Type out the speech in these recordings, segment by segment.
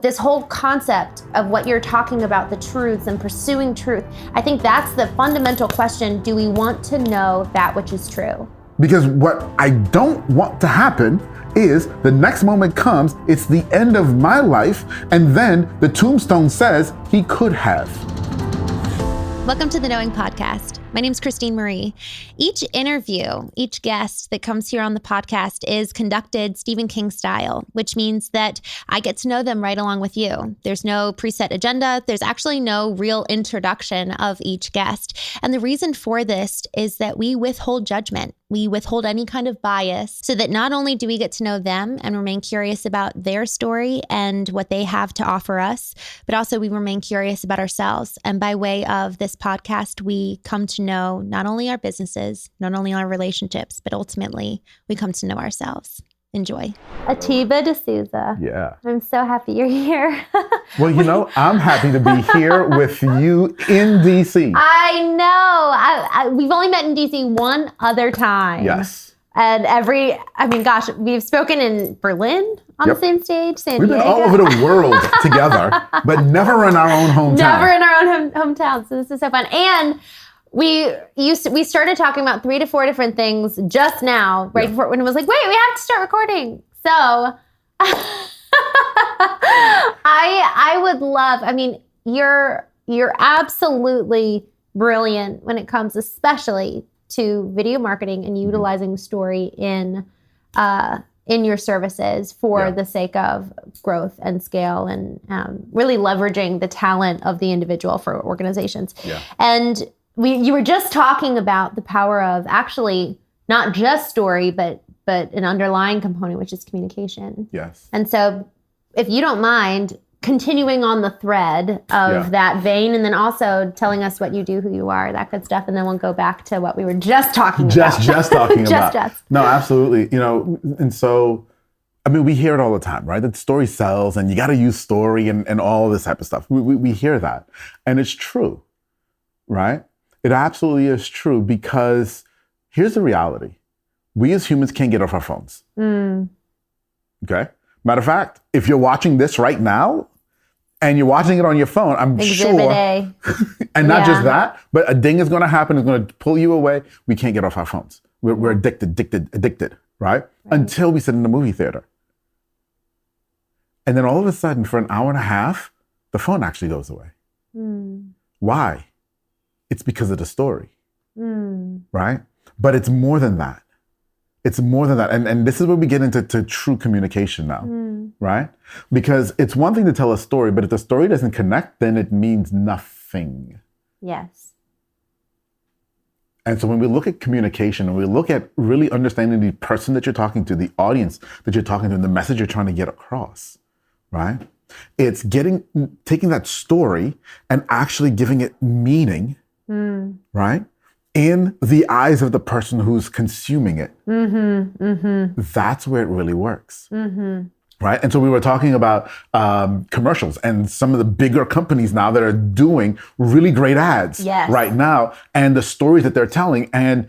This whole concept of what you're talking about, the truths and pursuing truth, I think that's the fundamental question. Do we want to know that which is true? Because what I don't want to happen is the next moment comes, it's the end of my life, and then the tombstone says he could have. Welcome to the Knowing Podcast. My name is Christene Marie. Each interview, each guest that comes here on the podcast is conducted Stephen King style, which means that I get to know them right along with you. There's no preset agenda. There's actually no real introduction of each guest. And the reason for this is that we withhold judgment. We withhold any kind of bias so that not only do we get to know them and remain curious about their story and what they have to offer us, but also we remain curious about ourselves. And by way of this podcast, we come to know not only our businesses, not only our relationships, but ultimately we come to know ourselves. Enjoy. Atiba de Souza. Yeah. I'm so happy you're here. Well, you know, I'm happy to be here with you in DC. I know. We've only met in DC one other time. Yes. And we've spoken in Berlin on the same stage, San Diego. We've been all over the world together, but never in our own hometown. Never in our own hometown. So this is so fun. And we started talking about 3 to 4 different things just now, before when it was like, wait, we have to start recording. So I would love, you're absolutely brilliant when it comes especially to video marketing and utilizing story in your services for the sake of growth and scale and really leveraging the talent of the individual for organizations. Yeah. And you were just talking about the power of actually not just story, but an underlying component, which is communication. Yes. And so if you don't mind continuing on the thread of that vein, and then also telling us what you do, who you are, that good stuff, and then we'll go back to what we were just talking about. Just talking about. Just. No, absolutely. You know, and so, we hear it all the time, right? That story sells and you got to use story and all this type of stuff. We hear that. And it's true, right? It absolutely is true, because here's the reality. We as humans can't get off our phones. Okay? Matter of fact, if you're watching this right now and you're watching it on your phone, I'm Exhibit sure. A. And not just that, but a ding is going to happen. It's going to pull you away. We can't get off our phones. We're addicted, right? Until we sit in the movie theater. And then all of a sudden, for an hour and a half, the phone actually goes away. Why? It's because of the story, right? But it's more than that. It's more than that. And this is where we get into true communication now, right? Because it's one thing to tell a story, but if the story doesn't connect, then it means nothing. Yes. And so when we look at communication and we look at really understanding the person that you're talking to, the audience that you're talking to, and the message you're trying to get across, right? It's taking that story and actually giving it meaning, right? In the eyes of the person who's consuming it. That's where it really works. Right? And so we were talking about commercials and some of the bigger companies now that are doing really great ads right now, and the stories that they're telling. And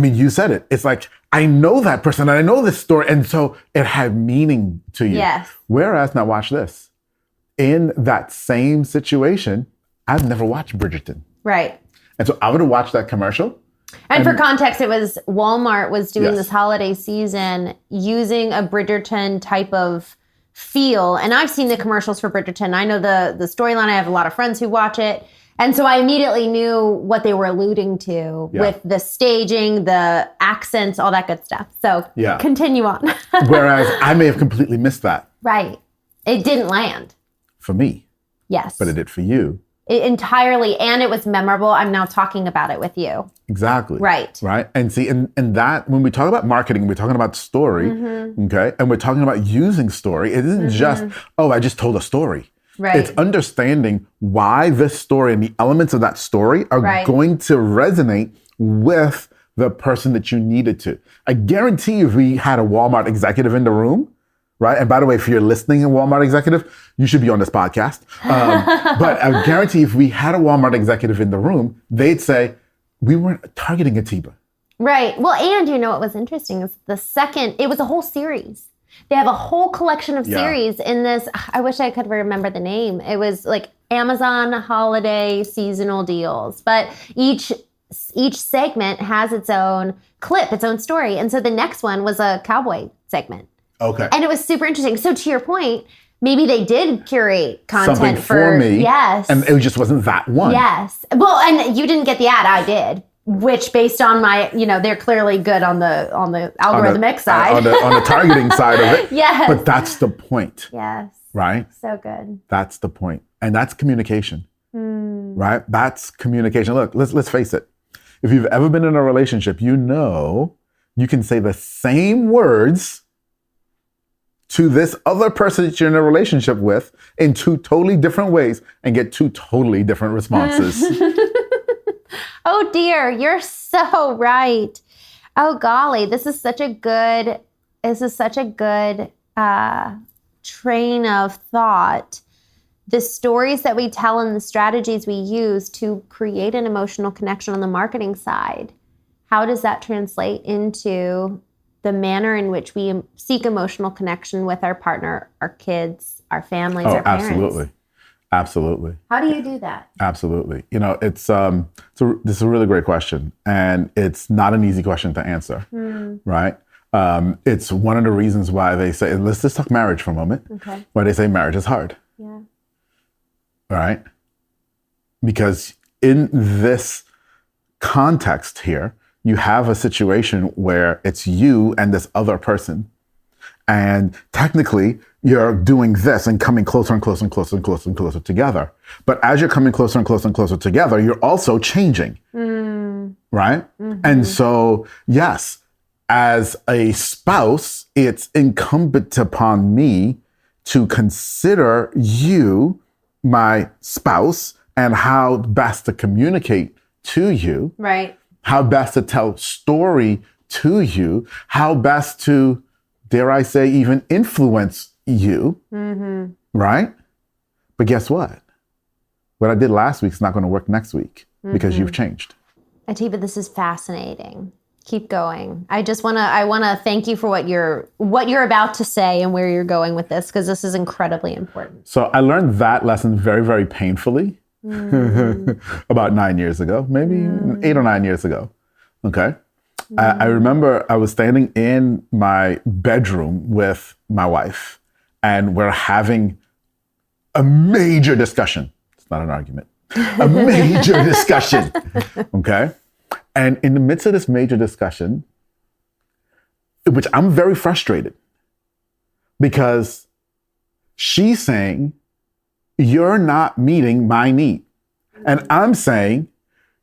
you said it. It's like, I know that person and I know this story. And so it had meaning to you. Yes. Whereas, now watch this. In that same situation, I've never watched Bridgerton. Right. And so I would have watched that commercial. And for context, it was Walmart was doing this holiday season using a Bridgerton type of feel. And I've seen the commercials for Bridgerton. I know the storyline. I have a lot of friends who watch it. And so I immediately knew what they were alluding to with the staging, the accents, all that good stuff. So continue on. Whereas I may have completely missed that. Right. It didn't land. For me. Yes. But it did for you. Entirely, and it was memorable. I'm now talking about it with you. Exactly. Right. And see, and that, when we talk about marketing, we're talking about story, okay? And we're talking about using story. It isn't just, I just told a story. Right. It's understanding why this story and the elements of that story are going to resonate with the person that you needed to. I guarantee if we had a Walmart executive in the room, right? And by the way, if you're listening, a Walmart executive, you should be on this podcast. But I guarantee if we had a Walmart executive in the room, they'd say, we weren't targeting Atiba. Right. Well, and you know what was interesting is it was a whole series. They have a whole collection of series in this. I wish I could remember the name. It was like Amazon holiday seasonal deals, but each segment has its own clip, its own story. And so the next one was a cowboy segment. Okay. And it was super interesting. So to your point, maybe they did curate content something for me. Yes. And it just wasn't that one. Yes. Well, and you didn't get the ad, I did. Which, based on my, they're clearly good on the algorithmic side. On the targeting side of it. Yes. But that's the point. Yes. Right? So good. That's the point. And that's communication. Right? That's communication. Look, let's face it. If you've ever been in a relationship, you can say the same words to this other person that you're in a relationship with in two totally different ways and get two totally different responses. Oh dear, you're so right. Oh golly, this is such a good train of thought. The stories that we tell and the strategies we use to create an emotional connection on the marketing side, how does that translate into the manner in which we seek emotional connection with our partner, our kids, our families, our parents? Absolutely. How do you do that? Absolutely. This is a really great question, and it's not an easy question to answer, right? It's one of the reasons why they say, let's just talk marriage for a moment. Okay. Why they say marriage is hard. Yeah. Right? Because in this context here, you have a situation where it's you and this other person. And technically, you're doing this and coming closer and closer and closer and closer and closer together. But as you're coming closer and closer and closer together, you're also changing. Right? And so, yes, as a spouse, it's incumbent upon me to consider you, my spouse, and how best to communicate to you. Right. How best to tell story to you. How best to, dare I say, even influence you. Right? But guess what? What I did last week is not going to work next week because you've changed. Atiba, this is fascinating. Keep going. I want to thank you for what you're about to say and where you're going with this, because this is incredibly important. So I learned that lesson very, very painfully about 9 years ago, maybe 8 or 9 years ago. Okay. I remember I was standing in my bedroom with my wife, and we're having a major discussion. It's not an argument. A major discussion. Okay. And in the midst of this major discussion, which I'm very frustrated, because she's saying, you're not meeting my need. And I'm saying,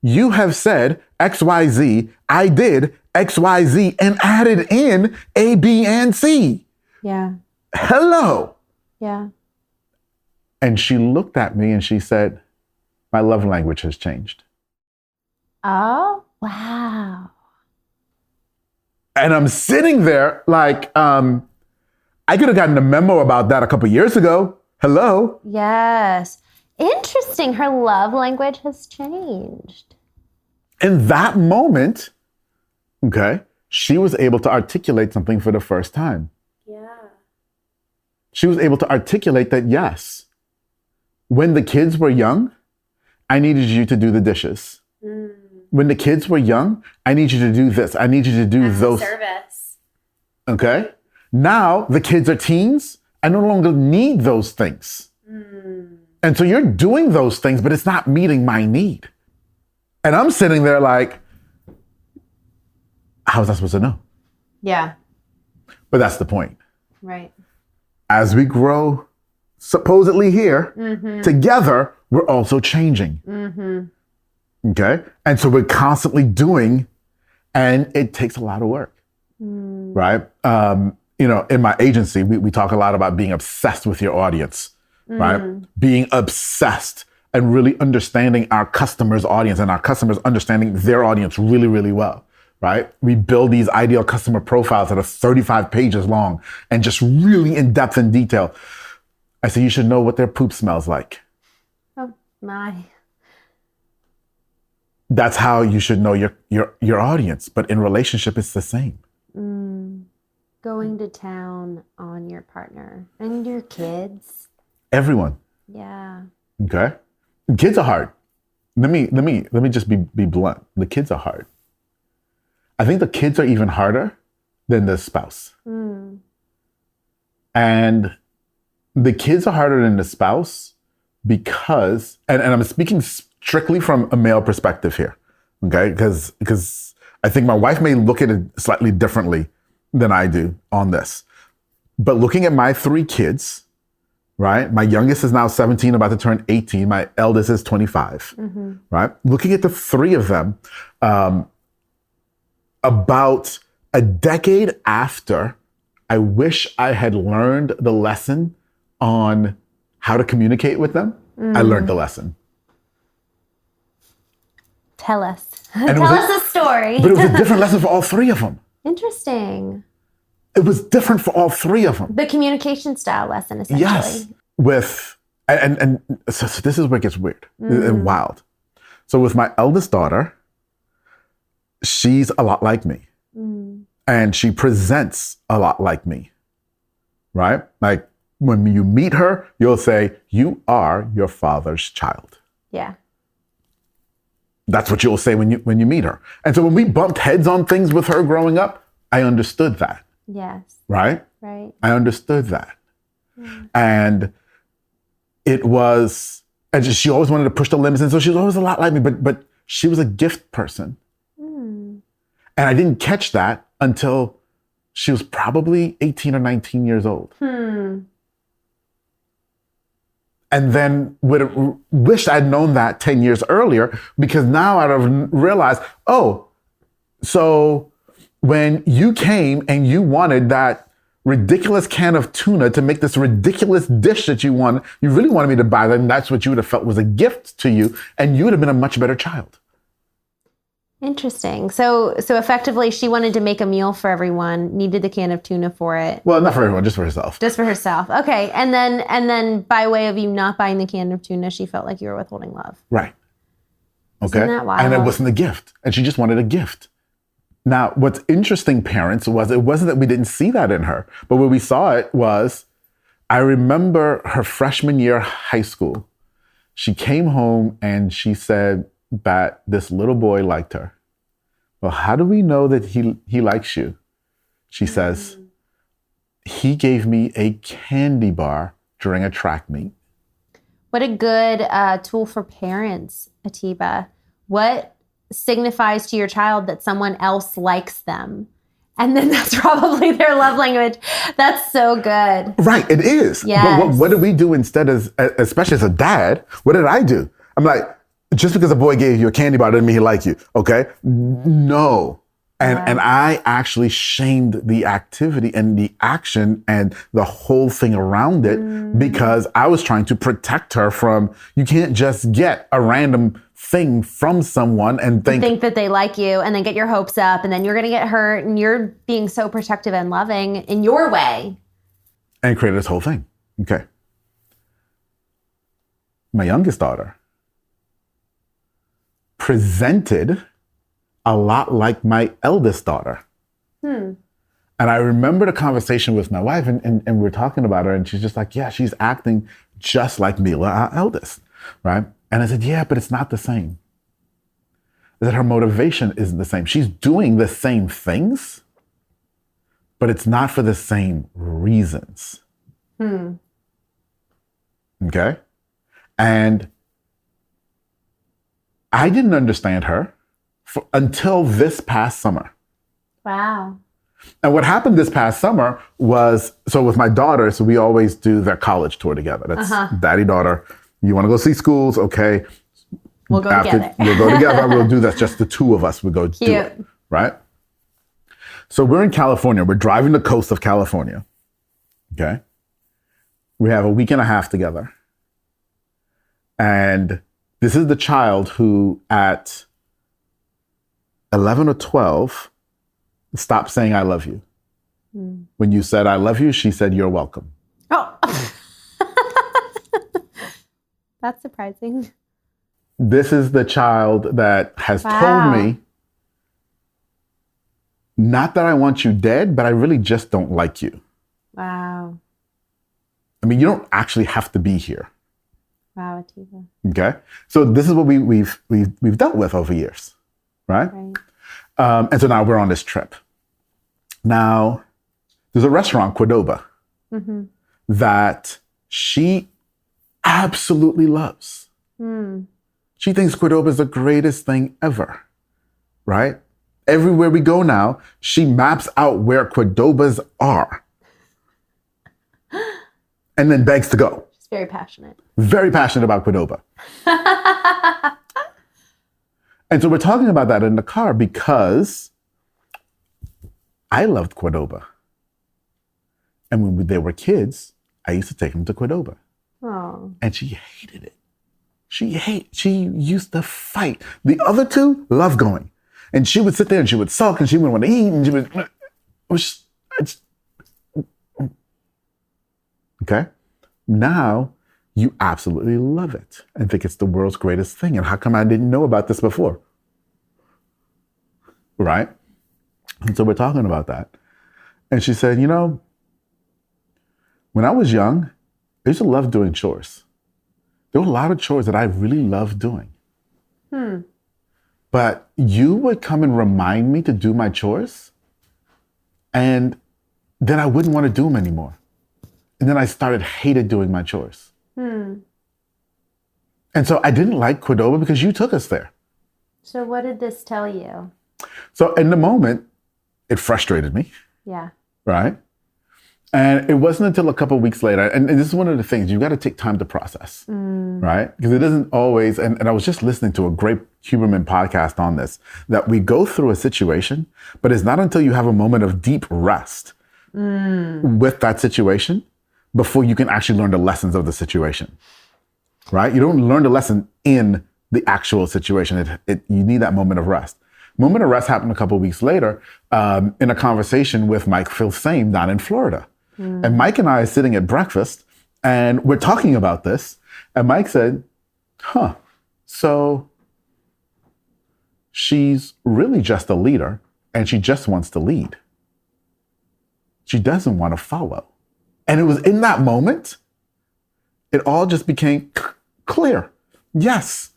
you have said XYZ, I did XYZ and added in A, B, and C. Yeah. Hello. Yeah. And she looked at me and she said, my love language has changed. Oh, wow. And I'm sitting there like, I could have gotten a memo about that a couple years ago. Hello. Yes. Interesting. Her love language has changed. In that moment, okay, she was able to articulate something for the first time. Yeah. She was able to articulate that, yes, when the kids were young, I needed you to do the dishes. When the kids were young, I need you to do this. I need you to do those. Service. Okay. Now the kids are teens. I no longer need those things. And so you're doing those things, but it's not meeting my need. And I'm sitting there like, how was I supposed to know? Yeah. But that's the point. Right. As we grow, supposedly here, together, we're also changing. Okay? And so we're constantly doing, and it takes a lot of work, right? In my agency, we talk a lot about being obsessed with your audience, right? Being obsessed and really understanding our customer's audience and our customers understanding their audience really, really well, right? We build these ideal customer profiles that are 35 pages long and just really in depth and detail. I say, you should know what their poop smells like. Oh, my. That's how you should know your audience. But in relationship, it's the same. going to town on your partner and your kids? Everyone. Yeah. Okay. Kids are hard. Let me just be blunt. The kids are hard. I think the kids are even harder than the spouse. And the kids are harder than the spouse because, and I'm speaking strictly from a male perspective here, okay? Because I think my wife may look at it slightly differently than I do on this. But looking at my 3 kids, right? My youngest is now 17, about to turn 18. My eldest is 25, right? Looking at the 3 of them, about a decade after I wish I had learned the lesson on how to communicate with them, I learned the lesson. Tell us. Tell us a story. But it was a different lesson for all 3 of them. Interesting. It was different for all 3 of them. The communication style lesson, essentially. Yes. And so this is where it gets weird and wild. So with my eldest daughter, she's a lot like me. And she presents a lot like me, right? Like when you meet her, you'll say, you are your father's child. Yeah. That's what you'll say when you meet her. And so when we bumped heads on things with her growing up, I understood that. Yes. Right? Right. I understood that. And it was, and she always wanted to push the limits. And so she was always a lot like me, but she was a gift person. And I didn't catch that until she was probably 18 or 19 years old. And then would have wished I'd known that 10 years earlier, because now I'd have realized, oh, so when you came and you wanted that ridiculous can of tuna to make this ridiculous dish that you wanted, you really wanted me to buy that, and that's what you would have felt was a gift to you, and you would have been a much better child. Interesting. So effectively, she wanted to make a meal for everyone, needed the can of tuna for it. Well, not for everyone, just for herself. Just for herself. Okay. And then by way of you not buying the can of tuna, she felt like you were withholding love. Right. Okay. Isn't that wild? And it wasn't a gift. And she just wanted a gift. Now, what's interesting, parents, was it wasn't that we didn't see that in her, but when we saw it was, I remember her freshman year of high school. She came home and she said that this little boy liked her. Well, how do we know that he likes you? She says, he gave me a candy bar during a track meet. What a good tool for parents, Atiba. What signifies to your child that someone else likes them? And then that's probably their love language. That's so good. Right, it is. Yes. But what did we do instead, especially as a dad? What did I do? I'm like, just because a boy gave you a candy bar doesn't mean he liked you, okay? No. And I actually shamed the activity and the action and the whole thing around it because I was trying to protect her from, you can't just get a random thing from someone and think that they like you and then get your hopes up and then you're going to get hurt and you're being so protective and loving in your way. And create this whole thing. Okay. My youngest daughter presented a lot like my eldest daughter. And I remember the conversation with my wife and we're talking about her and she's just like, yeah, she's acting just like Mila, our eldest, right? And I said, yeah, but it's not the same. That her motivation isn't the same. She's doing the same things, but it's not for the same reasons. Okay? And I didn't understand her until this past summer. Wow. And what happened this past summer was, so with my daughter, so we always do their college tour together. That's daddy, daughter. You want to go see schools? Okay. We'll go together. We'll go together. We'll do that. Just the 2 of us would go do it. Right? So we're in California. We're driving the coast of California. Okay. We have a week and a half together. And this is the child who at 11 or 12 stopped saying, I love you. When you said, I love you, she said, you're welcome. Oh, that's surprising. This is the child that has told me Not that I want you dead, but I really just don't like you. Wow. I mean, you don't actually have to be here. Wow, Atiba. Okay, so this is what we've dealt with over years, right? And so now we're on this trip. Now, there's a restaurant, Cordoba, that she absolutely loves. She thinks Cordoba is the greatest thing ever, right? Everywhere we go now, she maps out where Cordobas are and then begs to go. She's very passionate. Very passionate about Cordoba. And so we're talking about that in the car because I loved Cordoba. And when they were kids, I used to take them to Cordoba. Oh. And she hated it. She used to fight. The other two loved going. And she would sit there and she would sulk and she wouldn't want to eat and she would, okay? Now, you absolutely love it and think it's the world's greatest thing. And how come I didn't know about this before? Right? And so we're talking about that. And she said, you know, when I was young, I used to love doing chores. There were a lot of chores that I really loved doing. But you would come and remind me to do my chores, and then I wouldn't want to do them anymore. And then I hated doing my chores. And so I didn't like Cordoba because you took us there. So what did this tell you? So in the moment, it frustrated me. Yeah. Right? And it wasn't until a couple of weeks later, and this is one of the things, you've got to take time to process, right? Because it doesn't always, and I was just listening to a great Huberman podcast on this, that we go through a situation, but it's not until you have a moment of deep rest with that situation before you can actually learn the lessons of the situation, right? You don't learn the lesson in the actual situation. You need that moment of rest. Moment of rest happened a couple of weeks later in a conversation with Mike Filsame down in Florida. And Mike and I are sitting at breakfast and we're talking about this. And Mike said, so she's really just a leader and she just wants to lead. She doesn't want to follow. And it was in that moment, it all just became clear. Yes,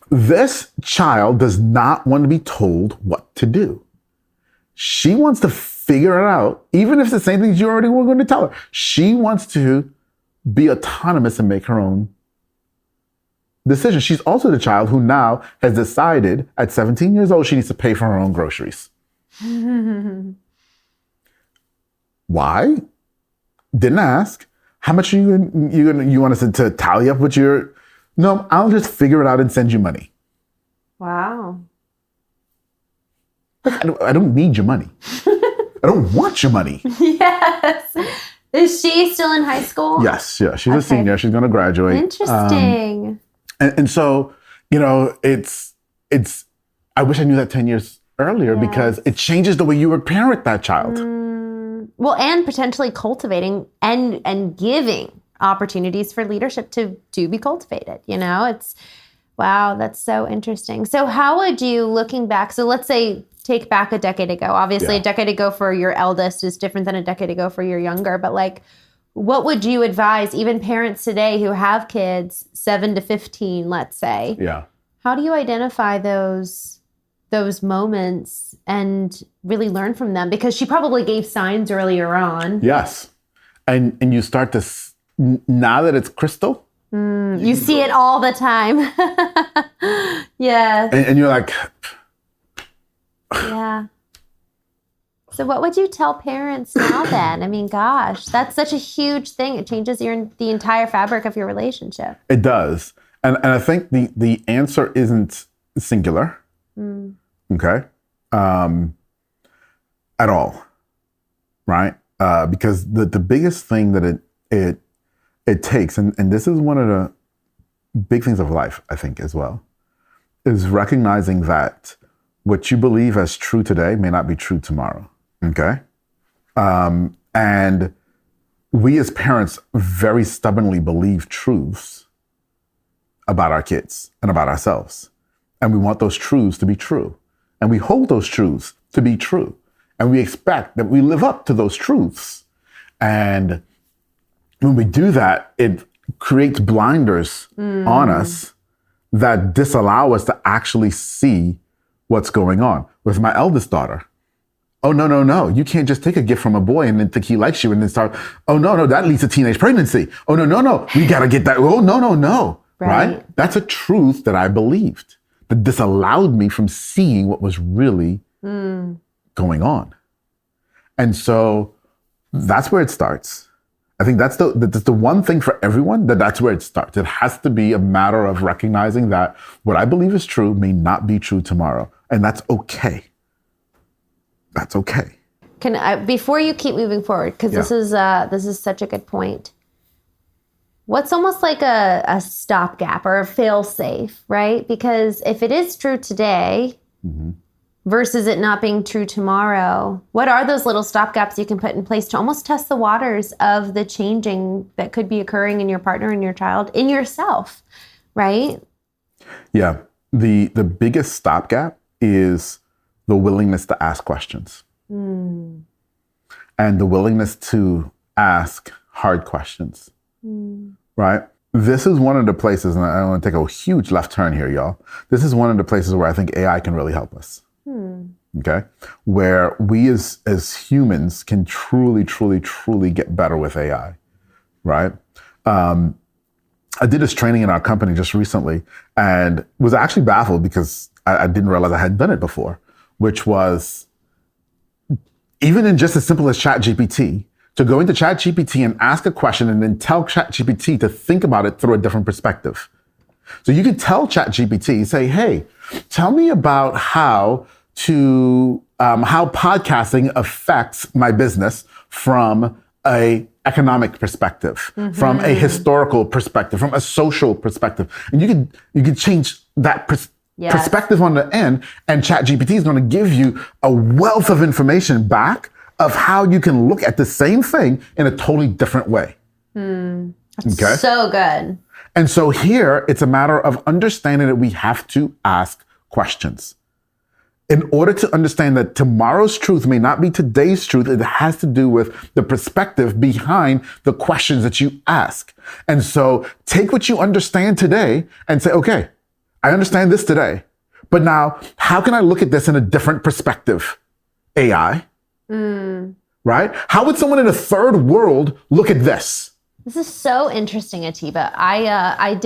this child does not want to be told what to do. She wants to figure it out, even if it's the same things you already were going to tell her. She wants to be autonomous and make her own decisions. She's also the child who now has decided at 17 years old she needs to pay for her own groceries. Why? Didn't ask. How much are you want us to tally up with your... No, I'll just figure it out and send you money. Wow. I don't need your money. I don't want your money. Yes. Is she still in high school? Yes, yeah. She's a senior. She's going to graduate. Interesting. And so, you know, it's. I wish I knew that 10 years earlier because it changes the way you would parent that child. Well, and potentially cultivating and giving opportunities for leadership to be cultivated. You know, it's, wow, that's so interesting. So how would you, looking back, so let's say take back a decade ago, obviously a decade ago for your eldest is different than a decade ago for your younger, but like, what would you advise even parents today who have kids 7 to 15, let's say? Yeah. How do you identify those moments and really learn from them? Because she probably gave signs earlier on. Yes. And you start to, now that it's crystal. You see it all the time. Yeah. And you're like. Yeah. So what would you tell parents now then? I mean, gosh, that's such a huge thing. It changes the entire fabric of your relationship. It does. And I think the answer isn't singular. Okay. At all. Right. Because the biggest thing that it takes, and this is one of the big things of life, I think, as well, is recognizing that what you believe as true today may not be true tomorrow. Okay. And we as parents very stubbornly believe truths about our kids and about ourselves. And we want those truths to be true. And we hold those truths to be true. And we expect that we live up to those truths. And when we do that, it creates blinders on us that disallow us to actually see what's going on. With my eldest daughter, oh, no. You can't just take a gift from a boy and then think he likes you and then start, oh, no, that leads to teenage pregnancy. Oh, no. We got to get that. Oh, no. Right? That's a truth that I believed that disallowed me from seeing what was really going on. And so that's where it starts. I think that's the one thing for everyone, that's where it starts. It has to be a matter of recognizing that what I believe is true may not be true tomorrow. And that's okay. That's okay. Can I, before you keep moving forward, because this is such a good point. What's almost like a stopgap or a fail-safe, right? Because if it is true today versus it not being true tomorrow, what are those little stopgaps you can put in place to almost test the waters of the changing that could be occurring in your partner, in your child, in yourself, right? Yeah. The biggest stopgap is the willingness to ask questions. And the willingness to ask hard questions. Right? This is one of the places, and I want to take a huge left turn here, y'all. This is one of the places where I think AI can really help us. Okay? Where we as humans can truly get better with AI. Right? I did this training in our company just recently and was actually baffled because I didn't realize I hadn't done it before, which was even in just as simple as ChatGPT, to go into ChatGPT and ask a question and then tell ChatGPT to think about it through a different perspective. So you could tell ChatGPT, say, hey, tell me about how podcasting affects my business from a economic perspective, from a historical perspective, from a social perspective. And you could change that perspective on the end, and ChatGPT is going to give you a wealth of information back of how you can look at the same thing in a totally different way. Okay? So good. And so here, it's a matter of understanding that we have to ask questions. In order to understand that tomorrow's truth may not be today's truth, it has to do with the perspective behind the questions that you ask. And so take what you understand today and say, okay, I understand this today, but now how can I look at this in a different perspective? AI. Right? How would someone in a third world look at this? This is so interesting, Atiba. I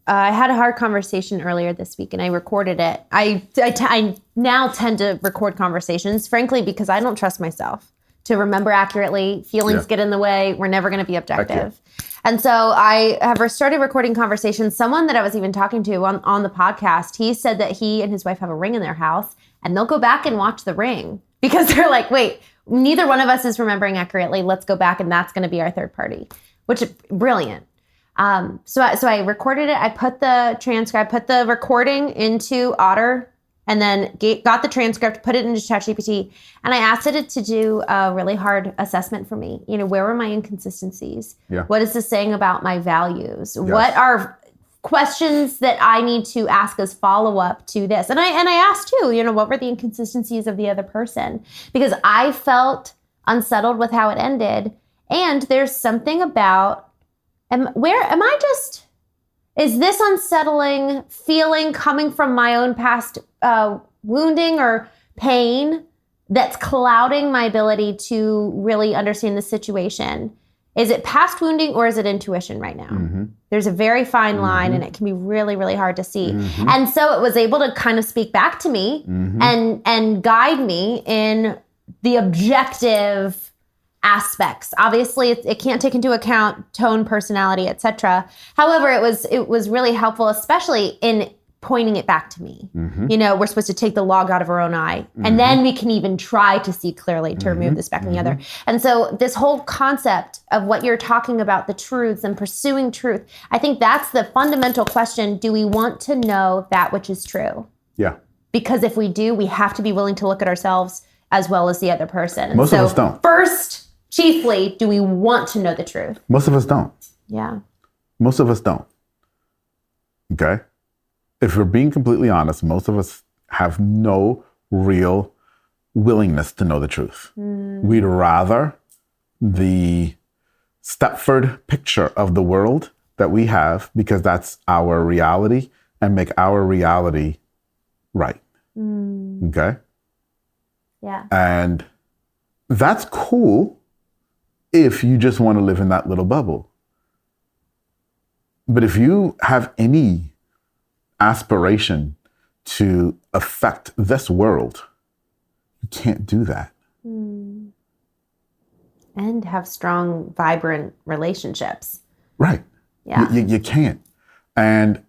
had a hard conversation earlier this week and I recorded it. I now tend to record conversations, frankly, because I don't trust myself to remember accurately. Feelings get in the way. We're never going to be objective. And so I have started recording conversations. Someone that I was even talking to on the podcast, he said that he and his wife have a ring in their house and they'll go back and watch the ring because they're like, wait, neither one of us is remembering accurately. Let's go back and that's going to be our third party, which is brilliant. So I recorded it. I put the recording into Otter and then got the transcript, put it into ChatGPT, and I asked it to do a really hard assessment for me. You know, where were my inconsistencies? Yeah. What is this saying about my values? Yes. What are questions that I need to ask as follow-up to this? And I asked too, you know, what were the inconsistencies of the other person? Because I felt unsettled with how it ended. And there's something about, is this unsettling feeling coming from my own past wounding or pain that's clouding my ability to really understand the situation? Is it past wounding or is it intuition right now? There's a very fine line and it can be really, really hard to see. And so it was able to kind of speak back to me and guide me in the objective aspects. Obviously, it can't take into account tone, personality, etc. However, it was really helpful, especially in pointing it back to me. You know, we're supposed to take the log out of our own eye, and then we can even try to see clearly to remove the speck in the other. And so this whole concept of what you're talking about, the truths and pursuing truth, I think that's the fundamental question. Do we want to know that which is true? Yeah. Because if we do, we have to be willing to look at ourselves as well as the other person. Most of us don't. First, chiefly, do we want to know the truth? Most of us don't. Yeah. Most of us don't. Okay? If we're being completely honest, most of us have no real willingness to know the truth. We'd rather the Stepford picture of the world that we have, because that's our reality, and make our reality right. Okay? Yeah. And that's cool if you just want to live in that little bubble. But if you have any aspiration to affect this world, you can't do that. And have strong, vibrant relationships. Right. Yeah. You can't. And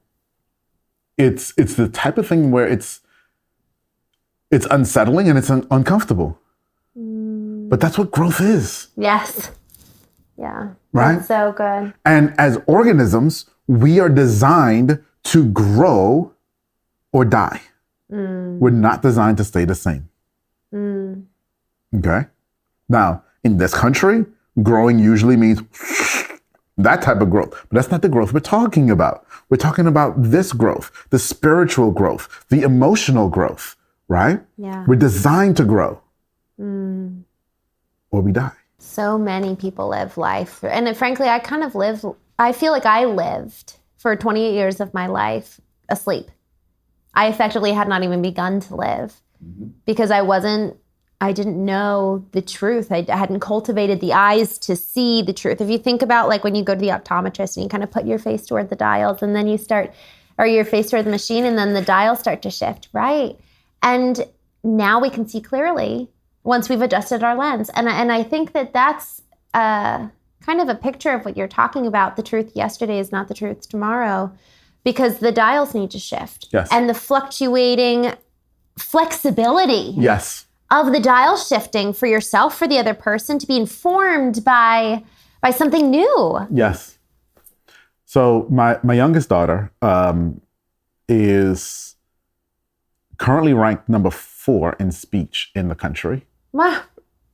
it's the type of thing where it's unsettling and it's uncomfortable. But that's what growth is. Yes. Yeah. Right? That's so good. And as organisms, we are designed to grow or die. We're not designed to stay the same. Okay? Now, in this country, growing usually means that type of growth. But that's not the growth we're talking about. We're talking about this growth, the spiritual growth, the emotional growth, right? Yeah. We're designed to grow or we die. So many people live life. And frankly, I feel like I lived for 28 years of my life asleep. I effectively had not even begun to live because I didn't know the truth. I hadn't cultivated the eyes to see the truth. If you think about like when you go to the optometrist and you kind of put your face toward the dials and then your face toward the machine and then the dials start to shift, right? And now we can see clearly once we've adjusted our lens. And I think that that's kind of a picture of what you're talking about. The truth yesterday is not the truth tomorrow, because the dials need to shift. Yes. And the fluctuating flexibility. Yes. Of the dial shifting for yourself, for the other person, to be informed by something new. Yes. So my youngest daughter is currently ranked number 4 in speech in the country. Wow.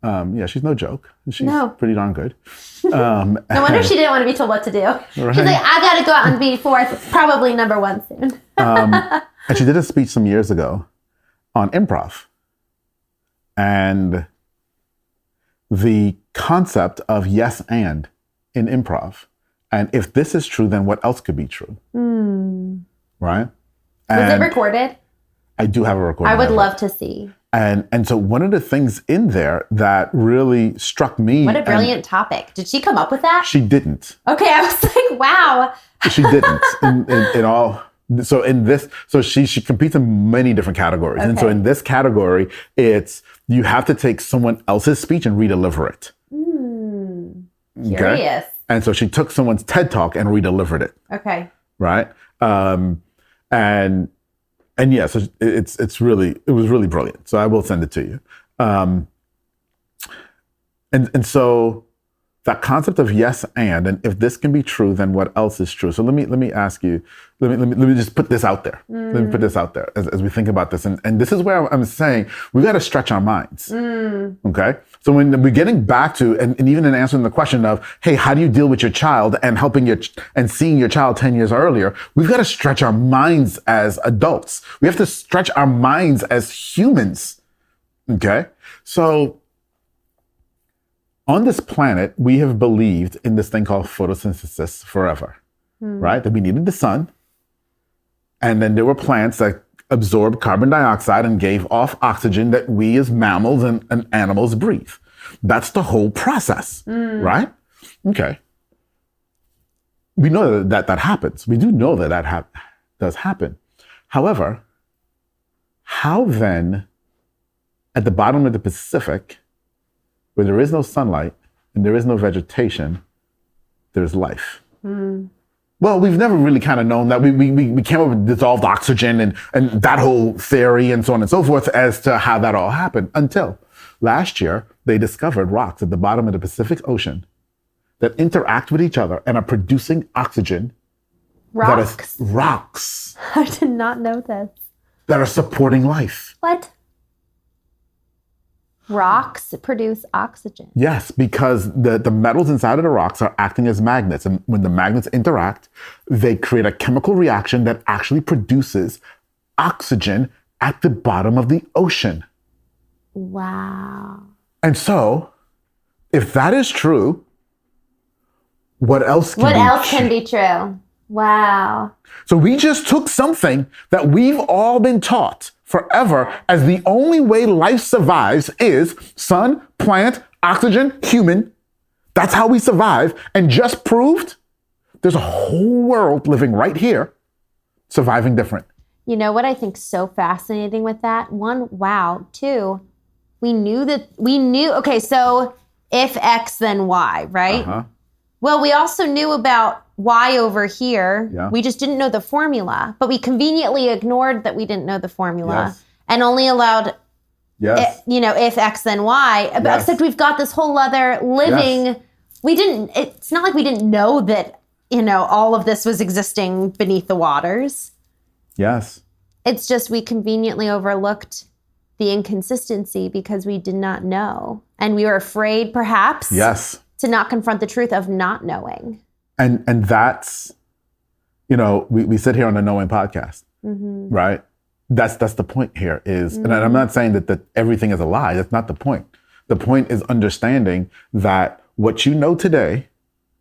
Yeah, she's no joke. She's pretty darn good. No wonder she didn't want to be told what to do. Right. She's like, I got to go out and be 4th, probably number 1 soon. And she did a speech some years ago on improv. And the concept of yes and in improv. And if this is true, then what else could be true? Right? Was it recorded? I do have a recording. I would love to see. And so one of the things in there that really struck me. What a brilliant topic. Did she come up with that? She didn't. Okay, I was like, wow. She didn't in all. So in this, so she competes in many different categories. Okay. And so in this category, it's you have to take someone else's speech and redeliver it. Curious. Okay? And so she took someone's TED Talk and redelivered it. Okay. Right? And yeah, so it was really brilliant. So I will send it to you. And so that concept of yes and if this can be true, then what else is true? So let me ask you, let me just put this out there. Let me put this out there as we think about this. And this is where I'm saying we got to stretch our minds. Okay? So when we're getting back to, and even in answering the question of, hey, how do you deal with your child and and seeing your child 10 years earlier, we've got to stretch our minds as adults. We have to stretch our minds as humans. Okay? So on this planet, we have believed in this thing called photosynthesis forever, right? That we needed the sun. And then there were plants that absorbed carbon dioxide and gave off oxygen that we as mammals and animals breathe. That's the whole process, right? Okay. We know that happens. We do know that does happen. However, how then, at the bottom of the Pacific, where there is no sunlight and there is no vegetation, there's life. Well, we've never really kind of known that. We came up with dissolved oxygen and that whole theory and so on and so forth as to how that all happened until last year they discovered rocks at the bottom of the Pacific Ocean that interact with each other and are producing oxygen. Rocks? Rocks. I did not know this. That are supporting life. What? Rocks produce oxygen. Yes, because the metals inside of the rocks are acting as magnets. And when the magnets interact, they create a chemical reaction that actually produces oxygen at the bottom of the ocean. Wow. And so, if that is true, what else can be true? Wow. So we just took something that we've all been taught forever as the only way life survives is sun, plant, oxygen, human. That's how we survive. And just proved there's a whole world living right here, surviving different. You know what I think so fascinating with that? One, wow. Two, we knew, okay, so if X, then Y, right? Uh-huh. Well, we also knew about Y over here. Yeah. We just didn't know the formula, but we conveniently ignored that we didn't know the formula Yes. and only allowed, Yes. if X, then Y. Yes. Except we've got this whole other living, Yes. It's not like we didn't know that, all of this was existing beneath the waters. Yes. It's just we conveniently overlooked the inconsistency because we did not know. And we were afraid, perhaps, Yes. to not confront the truth of not knowing. And that's, we sit here on the Knowing podcast, right? That's the point here is, and I'm not saying that everything is a lie. That's not the point. The point is understanding that what you know today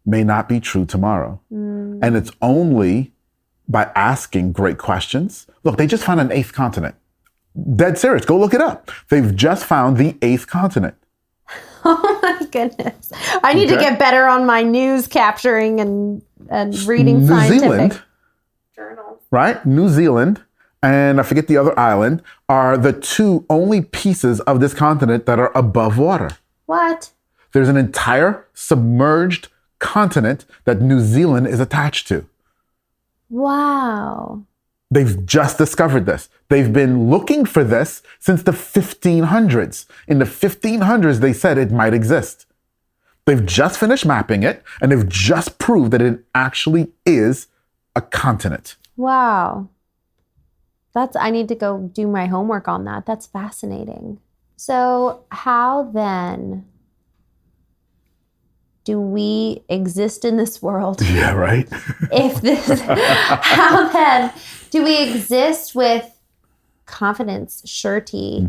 may not be true tomorrow. And it's only by asking great questions. Look, they just found an 8th continent. Dead serious. Go look it up. They've just found the 8th continent. Oh my goodness. I need to get better on my news capturing and reading scientific journals. Right? New Zealand and I forget the other island are the 2 only pieces of this continent that are above water. What? There's an entire submerged continent that New Zealand is attached to. Wow. They've just discovered this. They've been looking for this since the 1500s. In the 1500s, they said it might exist. They've just finished mapping it, and they've just proved that it actually is a continent. Wow. I need to go do my homework on that. That's fascinating. So how then do we exist in this world? Yeah, right? How then do we exist with confidence, surety,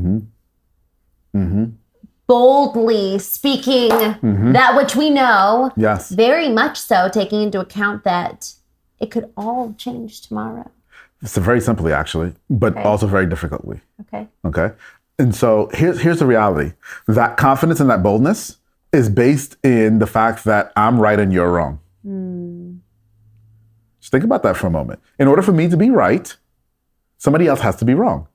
boldly speaking that which we know, Yes. very much so, taking into account that it could all change tomorrow? It's very simply, actually, but also very difficultly. Okay? And so here's the reality. That confidence and that boldness is based in the fact that I'm right and you're wrong. Just think about that for a moment. In order for me to be right, somebody else has to be wrong.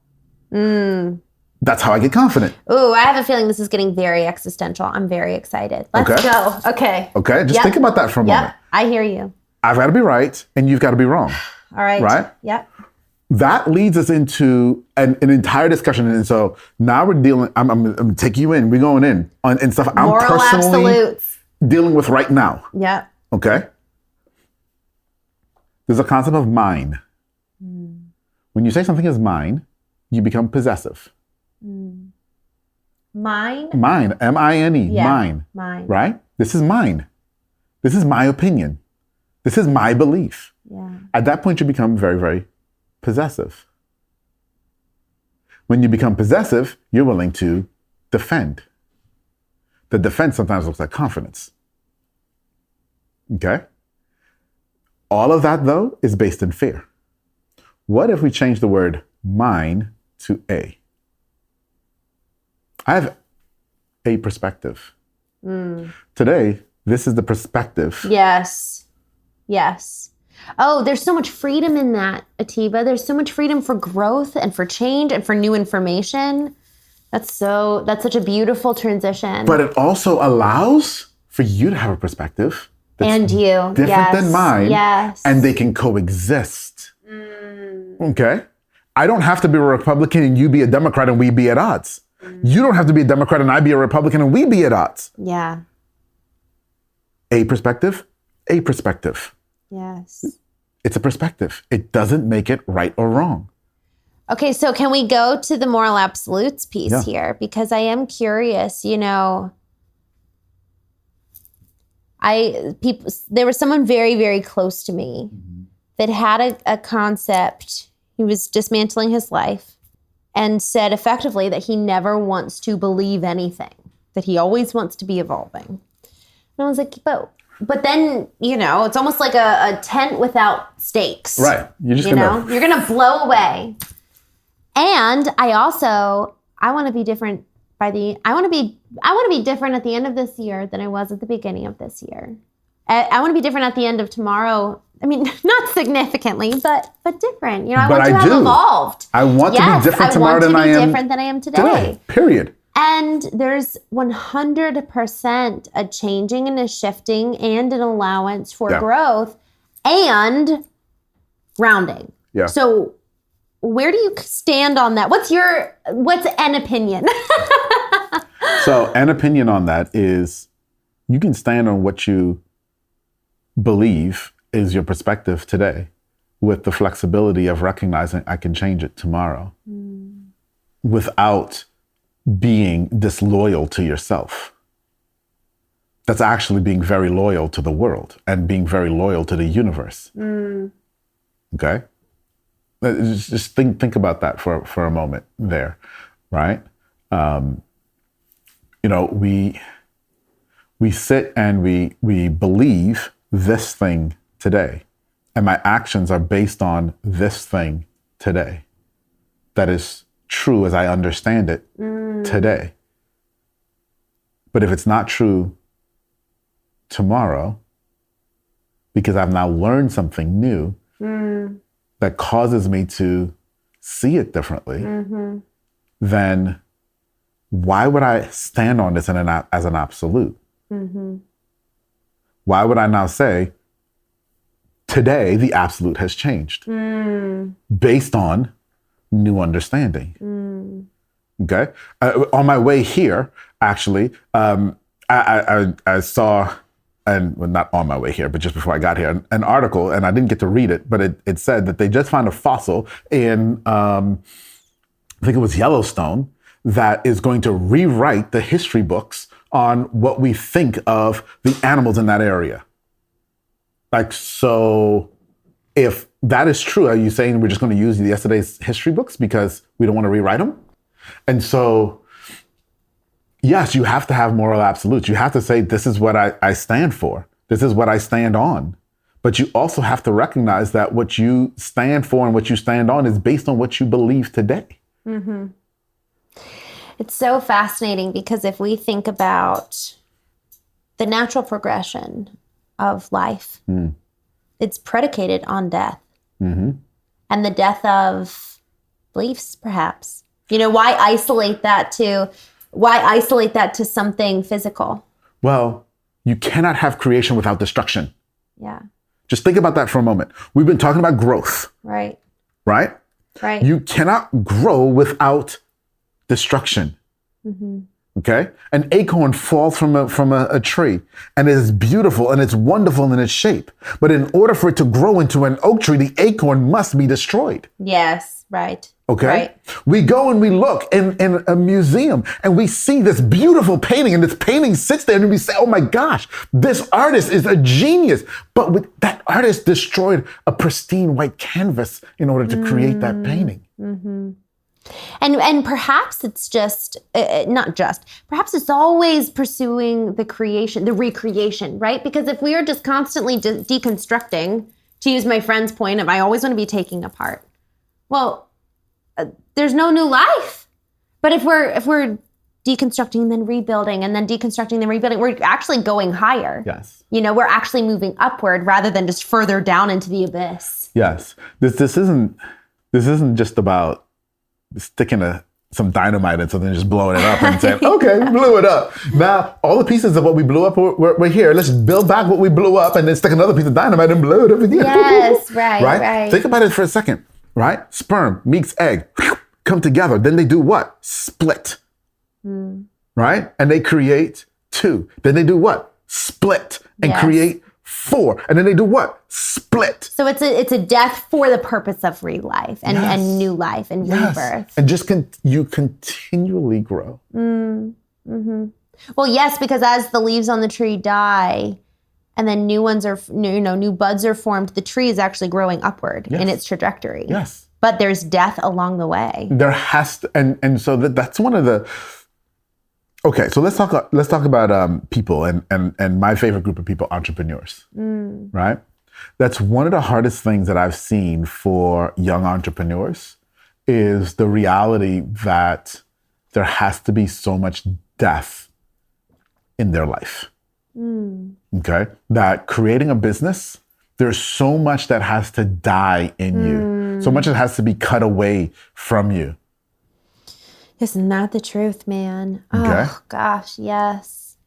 That's how I get confident. Ooh, I have a feeling this is getting very existential. I'm very excited. Let's go. Okay. Okay, just think about that for a moment. Yep, I hear you. I've got to be right and you've got to be wrong. All right. Right? Yep. That leads us into an entire discussion. And so now we're dealing, I'm taking you in, we're going in on stuff I'm Moral personally absolutes. dealing with right now. Yep. Okay? There's a concept of mine. When you say something is mine, you become possessive. Mine? Mine, M-I-N-E, Yeah, mine. mine. Right? This is mine. This is my opinion. This is my belief. Yeah. At that point, you become very, very possessive. When you become possessive, you're willing to defend. The defense sometimes looks like confidence. Okay? All of that, though, is based in fear. What if we change the word mine to a? I have a perspective. Today, this is the perspective. Yes. Yes. Oh, there's so much freedom in that, Atiba. There's so much freedom for growth and for change and for new information. That's such a beautiful transition. But it also allows for you to have a perspective that's and you. different than mine. Yes. And they can coexist. Okay? I don't have to be a Republican and you be a Democrat and we be at odds. You don't have to be a Democrat and I be a Republican and we be at odds. Yeah. A perspective, a perspective. Yes. It's a perspective. It doesn't make it right or wrong. Okay, so can we go to the moral absolutes piece here? Because I am curious, there was someone very, very close to me that had a concept. He was dismantling his life. and said effectively that he never wants to believe anything, that he always wants to be evolving. And I was like, but then, it's almost like a tent without stakes. Right. You're just you're going to blow away. And I want to be different I want to be different at the end of this year than I was at the beginning of this year. I want to be different at the end of tomorrow. I mean, not significantly, but different. I want to have evolved. I want to be different tomorrow than I am. I want to be different than I am today. Period. And there's 100% a changing and a shifting and an allowance for growth and grounding. Yeah. So where do you stand on that? What's an opinion? So an opinion on that is you can stand on what you believe is your perspective today with the flexibility of recognizing I can change it tomorrow without being disloyal to yourself. That's actually being very loyal to the world and being very loyal to the universe. Okay? Just think about that for a moment there, right? We sit and we believe this thing today, and my actions are based on this thing today. That is true as I understand it today. But if it's not true tomorrow, because I've now learned something new that causes me to see it differently, then why would I stand on this as an absolute? Why would I now say, today the absolute has changed based on new understanding? Okay. On my way here, actually, I saw, not on my way here, but just before I got here, an article, and I didn't get to read it, but it said that they just found a fossil in, I think it was Yellowstone, that is going to rewrite the history books on what we think of the animals in that area. Like, so if that is true, are you saying we're just going to use yesterday's history books because we don't want to rewrite them? And so, yes, you have to have moral absolutes. You have to say, this is what I stand for. This is what I stand on. But you also have to recognize that what you stand for and what you stand on is based on what you believe today. It's so fascinating because if we think about the natural progression of life, it's predicated on death and the death of beliefs, perhaps. Why isolate that to something physical? Well, you cannot have creation without destruction. Yeah. Just think about that for a moment. We've been talking about growth. Right. Right? Right. You cannot grow without destruction. Okay? An acorn falls from a tree, and it is beautiful and it's wonderful in its shape. But in order for it to grow into an oak tree, the acorn must be destroyed. Yes, right. Okay? Right. We go and we look in a museum and we see this beautiful painting, and this painting sits there and we say, oh my gosh, this artist is a genius. But that artist destroyed a pristine white canvas in order to create that painting. And perhaps it's just, perhaps it's always pursuing the recreation, right? Because if we are just constantly deconstructing, to use my friend's point of, I always want to be taking apart. Well, there's no new life. But if we're deconstructing and then rebuilding and then deconstructing and then rebuilding, we're actually going higher. Yes. We're actually moving upward rather than just further down into the abyss. Yes. This isn't just about sticking some dynamite in something and just blowing it up and saying, okay, we blew it up. Now, all the pieces of what we blew up, we're here. Let's build back what we blew up and then stick another piece of dynamite and blow it up again. Yes, right. Think about it for a second, right? Sperm meets egg, come together. Then they do what? Split, right? And they create 2. Then they do what? Split and create 4. And then they do what? Split. So it's a death for the purpose of re-life and new life and rebirth. And just you continually grow. Well, yes, because as the leaves on the tree die and then new buds are formed, the tree is actually growing upward in its trajectory. Yes. But there's death along the way. There has to, and so that's one of the. Okay, so let's talk about people and my favorite group of people, entrepreneurs, right? That's one of the hardest things that I've seen for young entrepreneurs is the reality that there has to be so much death in their life. Okay, that creating a business, there's so much that has to die in you, so much that has to be cut away from you. Isn't that the truth, man? Okay. Oh gosh, yes.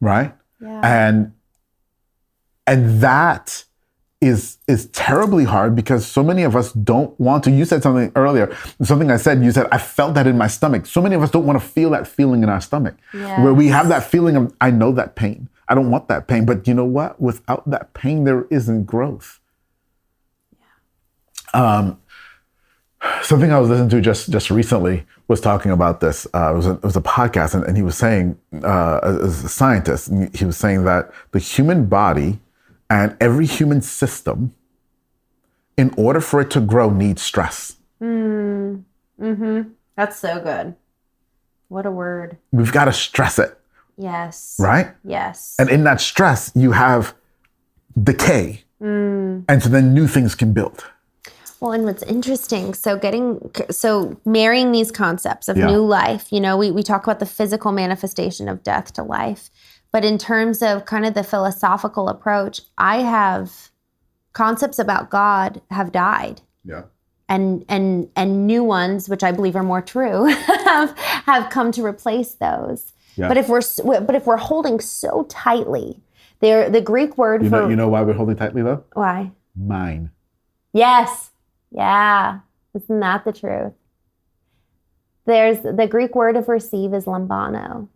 Right? Yeah. And that is terribly hard because so many of us don't want to. You said something earlier, something I said, you said, I felt that in my stomach. So many of us don't want to feel that feeling in our stomach. Yes. Where we have that feeling of, I know that pain. I don't want that pain. But you know what? Without that pain, there isn't growth. Yeah. Something I was listening to just recently was talking about this. It was a podcast, and he was saying, as a scientist, and he was saying that the human body and every human system, in order for it to grow, needs stress. That's so good. What a word. We've got to stress it. Yes. Right? Yes. And in that stress, you have decay. And so then new things can build. Well, and what's interesting, so marrying these concepts of new life, we talk about the physical manifestation of death to life, but in terms of kind of the philosophical approach, I have concepts about God have died. Yeah. And new ones, which I believe are more true, have come to replace those. Yeah. But if we're holding so tightly, the Greek word you know why we're holding tightly though? Why? Mine. Yes. Yeah. Isn't that the truth? There's the Greek word of receive is lambano,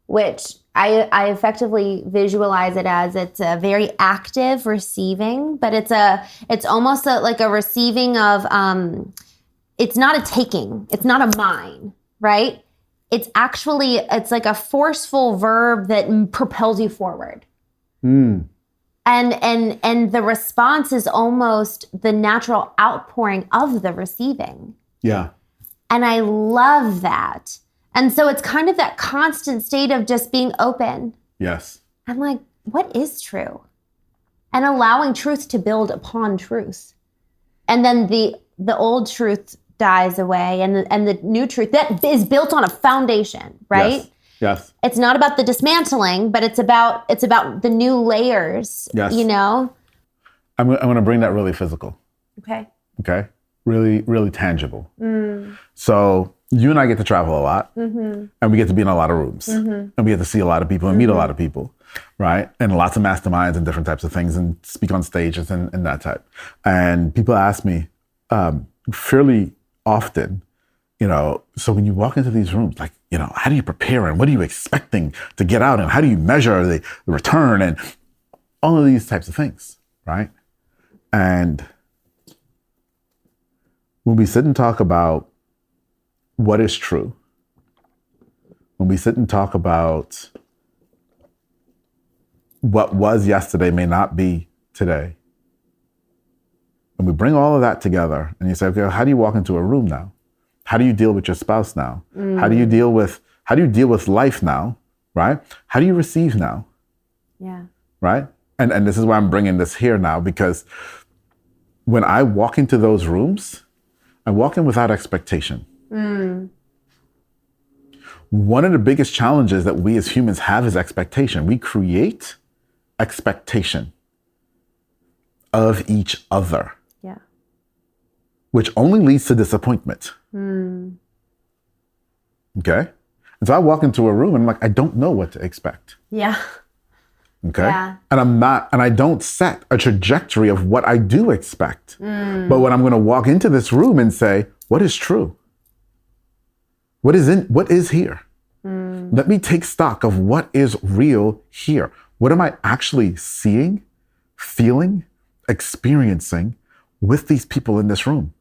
which I effectively visualize it as it's a very active receiving, but it's almost like a receiving of, it's not a taking, it's not a mine, right? It's like a forceful verb that propels you forward. And the response is almost the natural outpouring of the receiving. Yeah. And I love that. And so it's kind of that constant state of just being open. Yes. I'm like, what is true? And allowing truth to build upon truth. And then the old truth dies away and the new truth that is built on a foundation, right? Yes. It's not about the dismantling, but it's about the new layers, yes. I'm going to bring that really physical. Okay. Really, really tangible. So you and I get to travel a lot, and we get to be in a lot of rooms, and we get to see a lot of people and meet a lot of people, right? And lots of masterminds and different types of things and speak on stages and that type. And people ask me fairly often, so when you walk into these rooms, like, how do you prepare and what are you expecting to get out and how do you measure the return and all of these types of things, right? And when we sit and talk about what is true, when we sit and talk about what was yesterday may not be today, and we bring all of that together and you say, okay, how do you walk into a room now? How do you deal with your spouse now? How do you deal with life now, right? How do you receive now? Yeah. Right? And this is why I'm bringing this here now, because when I walk into those rooms, I walk in without expectation. One of the biggest challenges that we as humans have is expectation. We create expectation of each other. Yeah. Which only leads to disappointment. Okay? And so I walk into a room and I'm like, I don't know what to expect. Yeah. Okay? Yeah. And I don't set a trajectory of what I do expect. But when I'm going to walk into this room and say, what is true? What is here? Let me take stock of what is real here. What am I actually seeing, feeling, experiencing with these people in this room?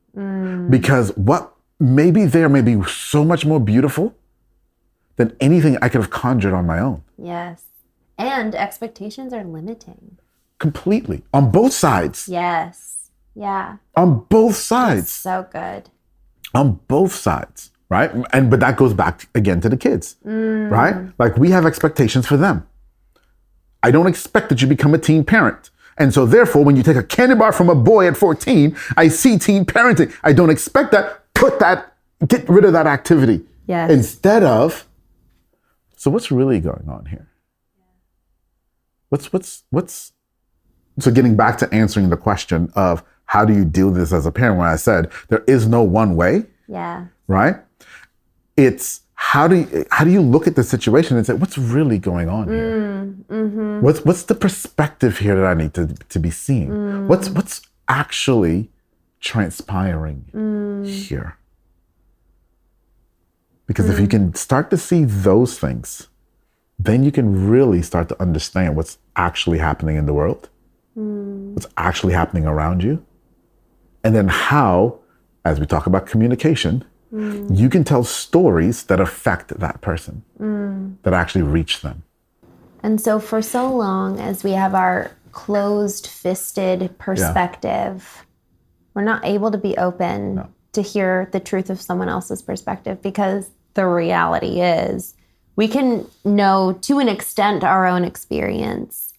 Because what maybe there may be so much more beautiful than anything I could have conjured on my own. Yes. And expectations are limiting. Completely. On both sides. Yes. Yeah. On both sides. That's so good. On both sides, right? But that goes back again to the kids, right? Like we have expectations for them. I don't expect that you become a teen parent. And so therefore, when you take a candy bar from a boy at 14, I see teen parenting. I don't expect that. Get rid of that activity. Yes. Instead of, so what's really going on here? So getting back to answering the question of how do you deal with this as a parent, when I said there is no one way, yeah, right? It's how do you look at the situation and say, what's really going on here? What's the perspective here that I need to be seeing? What's actually transpiring here? Because if you can start to see those things, then you can really start to understand what's actually happening in the world, what's actually happening around you, and then how, as we talk about communication, you can tell stories that affect that person, that actually reach them. And so for so long as we have our closed-fisted perspective, we're not able to be open to hear the truth of someone else's perspective, because the reality is we can know to an extent our own experience,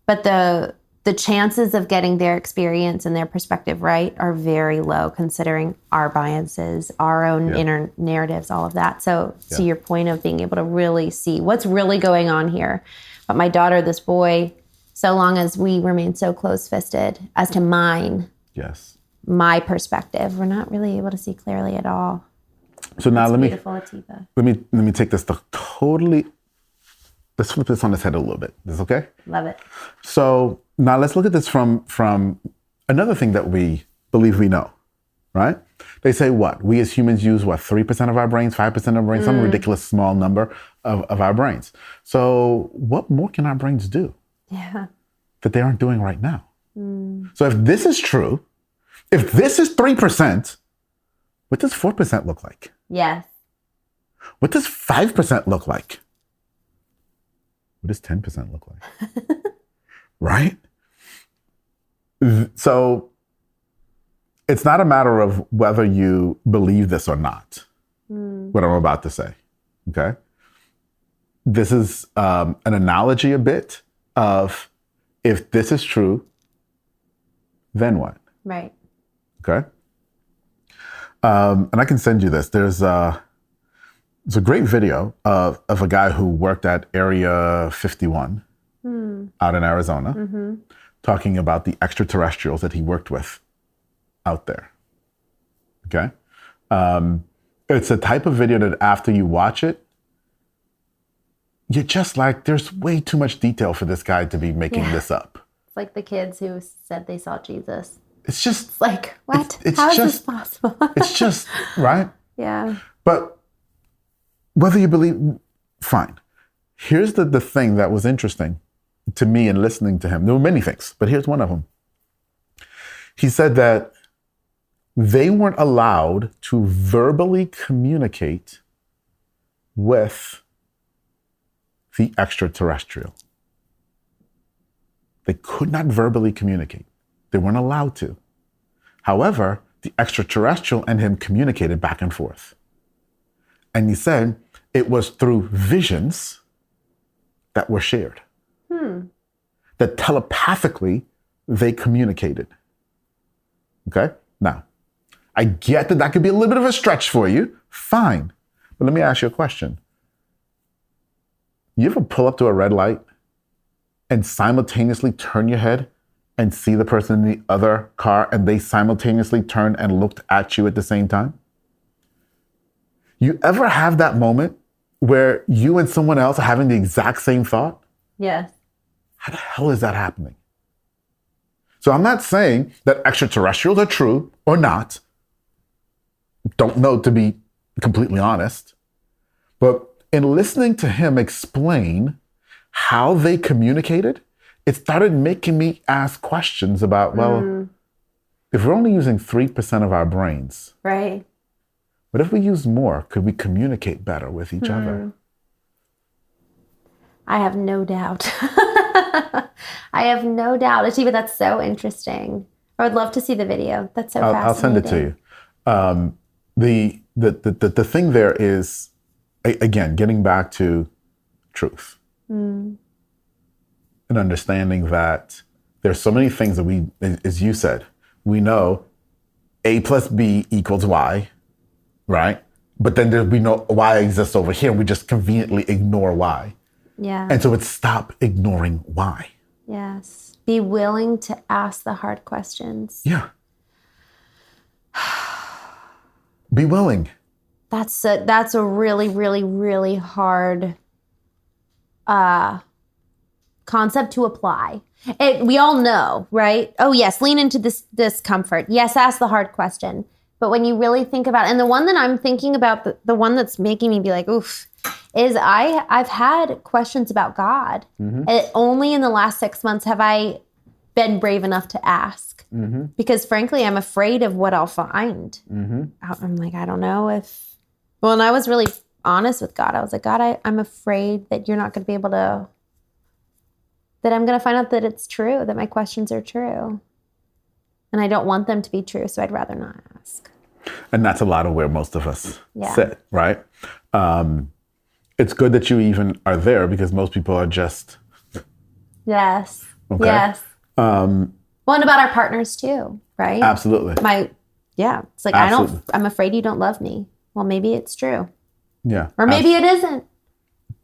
but the chances of getting their experience and their perspective right are very low, considering our biases, our own inner narratives, all of that. So to your point of being able to really see what's really going on here. But my daughter, this boy, so long as we remain so close-fisted as to my perspective, we're not really able to see clearly at all. So now let me take this to let's flip this on its head a little bit. Is this okay? Love it. So now let's look at this from another thing that we believe we know, right? They say what? We as humans use 3% of our brains, 5% of our brains, some ridiculous small number of our brains. So what more can our brains do? Yeah. That they aren't doing right now? So if this is true, if this is 3%, what does 4% look like? Yes. What does 5% look like? What does 10% look like? Right? So it's not a matter of whether you believe this or not, what I'm about to say, okay? This is an analogy a bit of, if this is true, then what? Right. Okay? And I can send you this. There's a great video of a guy who worked at Area 51 out in Arizona, talking about the extraterrestrials that he worked with out there. Okay? It's a type of video that after you watch it, you're just like, there's way too much detail for this guy to be making this up. It's like the kids who said they saw Jesus. It's just... It's like, what? How is this possible? It's just, right? Yeah. But whether you believe, fine. Here's the thing that was interesting to me in listening to him. There were many things, but here's one of them. He said that they weren't allowed to verbally communicate with the extraterrestrial. They could not verbally communicate. They weren't allowed to. However, the extraterrestrial and him communicated back and forth. And he said it was through visions that were shared. That telepathically they communicated. Okay? Now, I get that could be a little bit of a stretch for you. Fine. But let me ask you a question. You ever pull up to a red light and simultaneously turn your head and see the person in the other car and they simultaneously turned and looked at you at the same time? You ever have that moment where you and someone else are having the exact same thought? Yes. How the hell is that happening? So I'm not saying that extraterrestrials are true or not. Don't know, to be completely honest. But in listening to him explain how they communicated, it started making me ask questions about, well, if we're only using 3% of our brains, right? What if we use more? Could we communicate better with each other? I have no doubt. I have no doubt. Atiba, that's so interesting. I would love to see the video. That's so fascinating. I'll send it to you. The thing there is, again, getting back to truth and understanding that there's so many things that we, as you said, we know A plus B equals Y, right? But then we know Y exists over here. We just conveniently ignore Y. Yeah. And so it's stop ignoring Y. Yes. Be willing to ask the hard questions. Yeah. Be willing. That's a really, really, really hard concept to apply. We all know, right? Oh yes, lean into this discomfort. Yes, ask the hard question. But when you really think about it, and the one that I'm thinking about, the one that's making me be like, oof, is I've had questions about God. Only in the last 6 months have I been brave enough to ask. Because frankly, I'm afraid of what I'll find. I'm like, I don't know if... Well, and I was really honest with God. I was like, God, I'm afraid that you're not going to be able to... That I'm going to find out that it's true, that my questions are true. And I don't want them to be true, so I'd rather not ask. And that's a lot of where most of us sit, right? It's good that you even are there because most people are just... Yes. Okay. Yes. Well, and about our partners too, right? Absolutely. It's like, I'm afraid you don't love me. Well, maybe it's true. Yeah. Or maybe it isn't.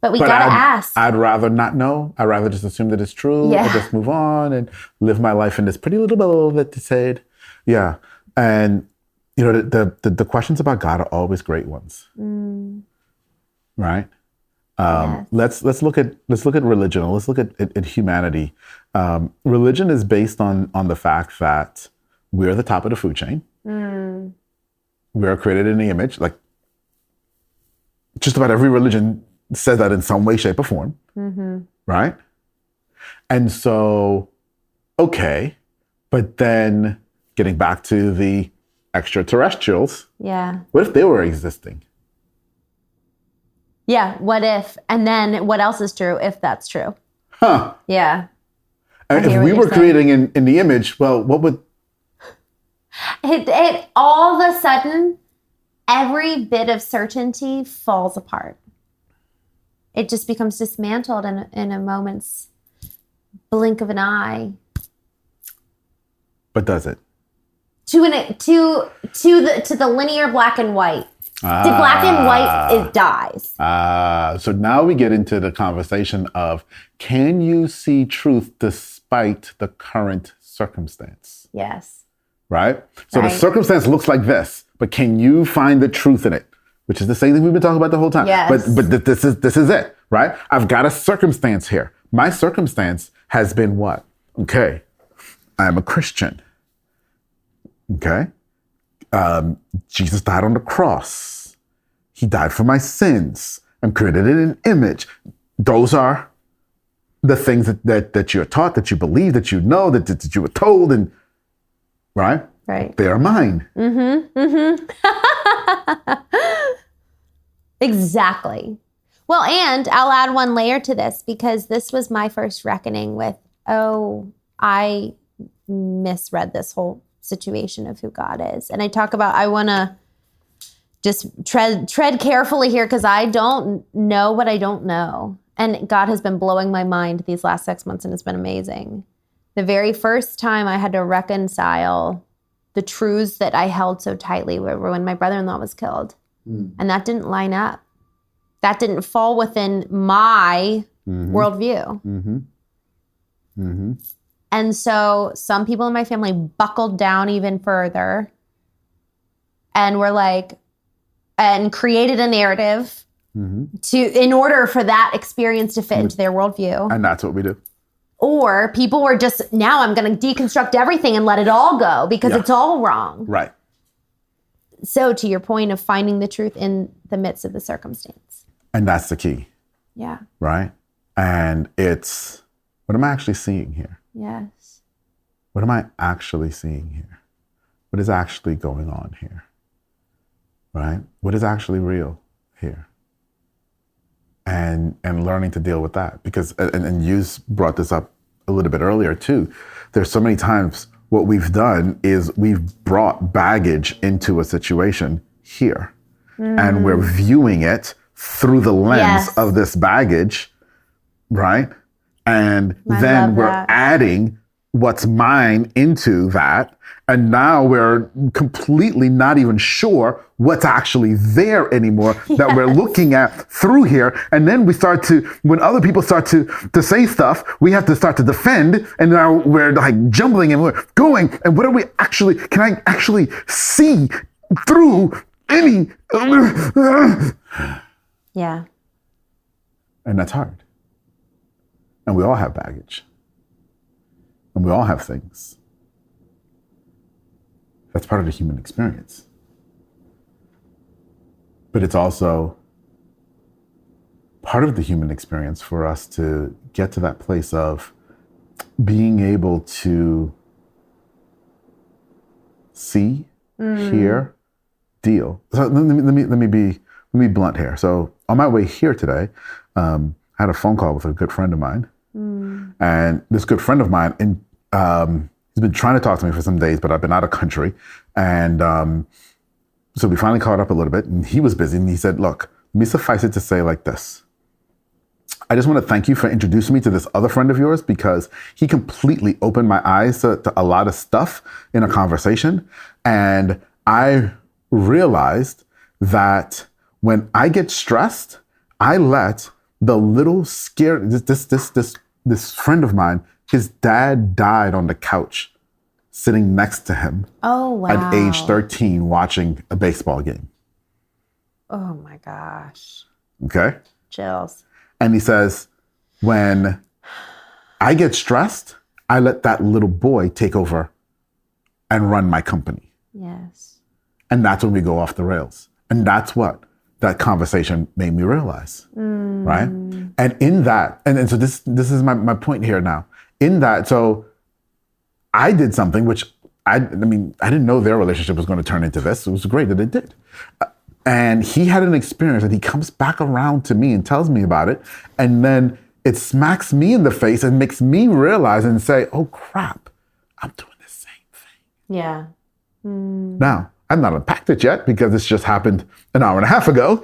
But we got to ask. I'd rather not know. I'd rather just assume that it's true. Yeah. Or just move on and live my life in this pretty little bubble that it said. Yeah. And, you know, the questions about God are always great ones. Right? Yes. Let's look at religion. Let's look at humanity. Religion is based on the fact that we're the top of the food chain. We're created in the image. Like just about every religion says that in some way, shape, or form. Right? And so, okay, but then getting back to the extraterrestrials. Yeah. What if they were existing? Yeah, what if? And then what else is true if that's true? Huh. Yeah. And if we were creating in the image, well, what would... It all of a sudden, every bit of certainty falls apart. It just becomes dismantled in a moment's blink of an eye. But does it? To the linear black and white. The black and white, it dies. So now we get into the conversation of, can you see truth despite the current circumstance? Yes. Right? So the circumstance looks like this, but can you find the truth in it? Which is the same thing we've been talking about the whole time. Yes. But this is it, right? I've got a circumstance here. My circumstance has been what? Okay, I am a Christian. Okay? Jesus died on the cross. He died for my sins. I'm created in an image. Those are the things that you're taught, that you believe, that you know, that you were told, and right? Right. They are mine. Exactly. Well, and I'll add one layer to this because this was my first reckoning with, I misread this whole situation of who God is. And I want to just tread carefully here because I don't know what I don't know. And God has been blowing my mind these last 6 months and it's been amazing. The very first time I had to reconcile the truths that I held so tightly were when my brother-in-law was killed. And that didn't line up. That didn't fall within my worldview. And so some people in my family buckled down even further and were like, and created a narrative in order for that experience to fit into their worldview. And that's what we do. Or people were just, now I'm going to deconstruct everything and let it all go because it's all wrong. Right. So to your point of finding the truth in the midst of the circumstance. And that's the key. Yeah. Right? And it's, what am I actually seeing here? Yes. What am I actually seeing here? What is actually going on here? Right? What is actually real here? And learning to deal with that. Because, and you brought this up a little bit earlier too, there's so many times what we've done is we've brought baggage into a situation here. And we're viewing it through the lens of this baggage, right? And then we're adding what's mine into that. And now we're completely not even sure what's actually there anymore that we're looking at through here. And then we start to, when other people start to say stuff, we have to start to defend. And now we're like jumbling and we're going. And what are we actually, can I actually see through any? Yeah. And that's hard. And we all have baggage. And we all have things. That's part of the human experience. But it's also part of the human experience for us to get to that place of being able to see, hear, deal. So let me be blunt here. So on my way here today, I had a phone call with a good friend of mine. And this good friend of mine, he's been trying to talk to me for some days, but I've been out of country. And so we finally caught up a little bit, and he was busy. And he said, look, let me suffice it to say like this. I just want to thank you for introducing me to this other friend of yours, because he completely opened my eyes to a lot of stuff in a conversation. And I realized that when I get stressed, I let the little scared, this friend of mine, his dad died on the couch sitting next to him. Oh, wow. At age 13 watching a baseball game. Oh my gosh. Okay? Chills. And he says, when I get stressed, I let that little boy take over and run my company. Yes. And that's when we go off the rails. And that's what that conversation made me realize, right? And in that, and so this is my point here now. In that, so I did something which I didn't know their relationship was going to turn into this. It was great that it did. And he had an experience, and he comes back around to me and tells me about it. And then it smacks me in the face and makes me realize and say, oh crap, I'm doing the same thing. Yeah. Now, I've not unpacked it yet because this just happened an hour and a half ago,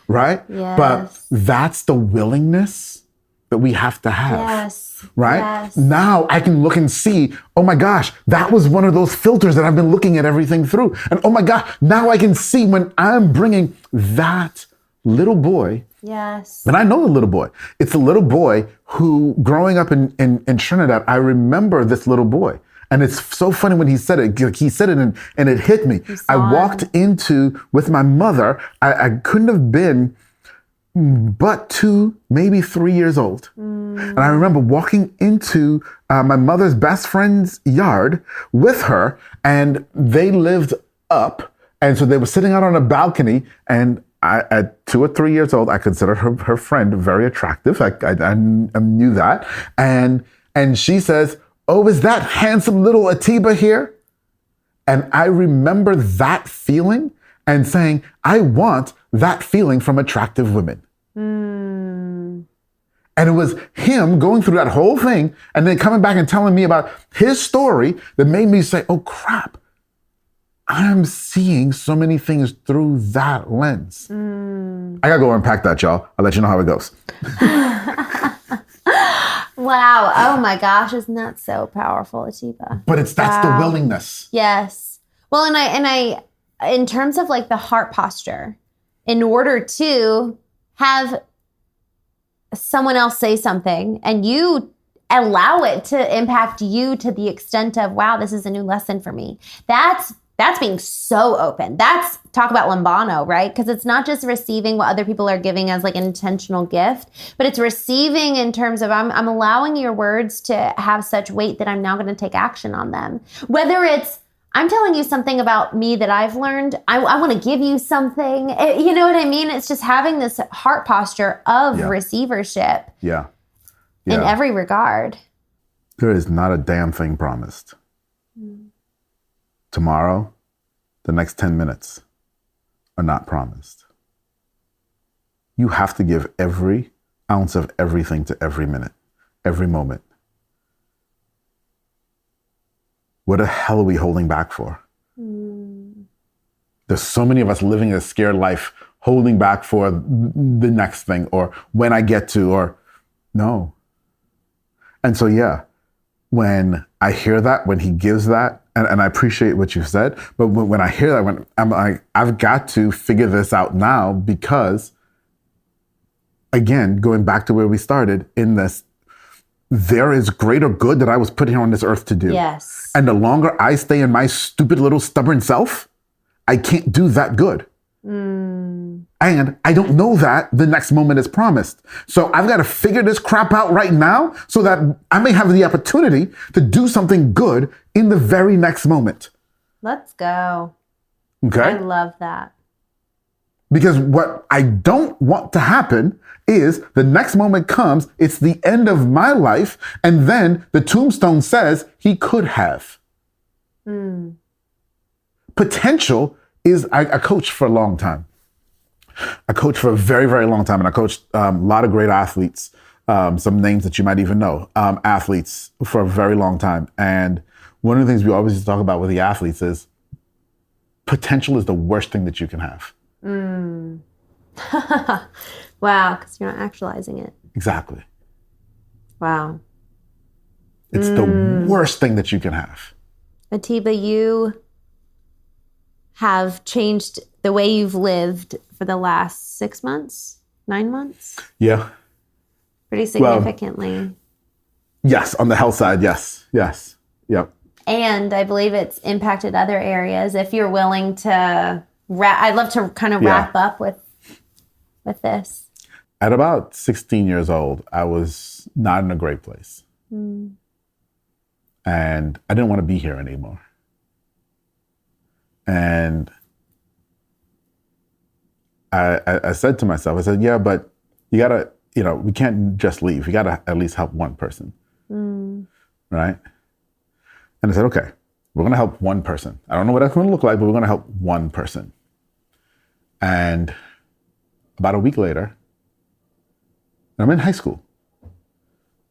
right? Yes. But that's the willingness that we have to have, right? Yes. Now I can look and see, oh my gosh, that was one of those filters that I've been looking at everything through. And oh my God, now I can see when I'm bringing that little boy. Yes. And I know the little boy. It's a little boy who, growing up in Trinidad, I remember this little boy. And it's so funny when he said it. He said it and it hit me. I walked into, with my mother, I couldn't have been but 2, maybe 3 years old. And I remember walking into my mother's best friend's yard with her, and they lived up. And so they were sitting out on a balcony, and at 2 or 3 years old, I considered her friend very attractive. I knew that. And she says, oh, is that handsome little Atiba here? And I remember that feeling and saying, I want that feeling from attractive women. And it was him going through that whole thing and then coming back and telling me about his story that made me say, oh crap, I'm seeing so many things through that lens. I gotta go unpack that, y'all. I'll let you know how it goes. Wow. Oh my gosh. Isn't that so powerful, Atiba? But that's the willingness. Yes. Well, and I, in terms of like the heart posture, in order to have someone else say something and you allow it to impact you to the extent of, wow, this is a new lesson for me. That's being so open. That's talk about lambano, right? Because it's not just receiving what other people are giving as like an intentional gift, but it's receiving in terms of I'm allowing your words to have such weight that I'm now going to take action on them. Whether it's I'm telling you something about me that I've learned, I want to give you something. You know what I mean? It's just having this heart posture of receivership. Yeah. In every regard. There is not a damn thing promised. Tomorrow, the next 10 minutes are not promised. You have to give every ounce of everything to every minute, every moment. what the hell are we holding back for? There's so many of us living a scared life, holding back for the next thing, or when I get to, or no. And so, yeah, when I hear that, when he gives that, and I appreciate what you said, but when I hear that, when I'm like, I've got to figure this out now, because again, going back to where we started in this, there is greater good that I was put here on this earth to do. Yes. And the longer I stay in my stupid little stubborn self, I can't do that good. And I don't know that the next moment is promised. So I've got to figure this crap out right now so that I may have the opportunity to do something good in the very next moment. Let's go. Okay? I love that. Because what I don't want to happen is the next moment comes, it's the end of my life, and then the tombstone says he could have. Potential is, I coached for a long time. I coached for a very, very long time, and I coached a lot of great athletes, some names that you might even know, athletes for a very long time. And one of the things we always talk about with the athletes is potential is the worst thing that you can have. Wow, because you're not actualizing it. Exactly. Wow. It's the worst thing that you can have. Atiba, you have changed the way you've lived for the last 6 months, 9 months? Yeah. Pretty significantly. Yes, on the health side, yes. Yep. And I believe it's impacted other areas. If you're willing to I'd love to kind of wrap up with this. At about 16 years old, I was not in a great place. And I didn't want to be here anymore. And I said to myself, I said, yeah, but you gotta, we can't just leave. We gotta at least help one person. Right? And I said, okay, we're gonna help one person. I don't know what that's gonna look like, but we're gonna help one person. And about a week later, I'm in high school.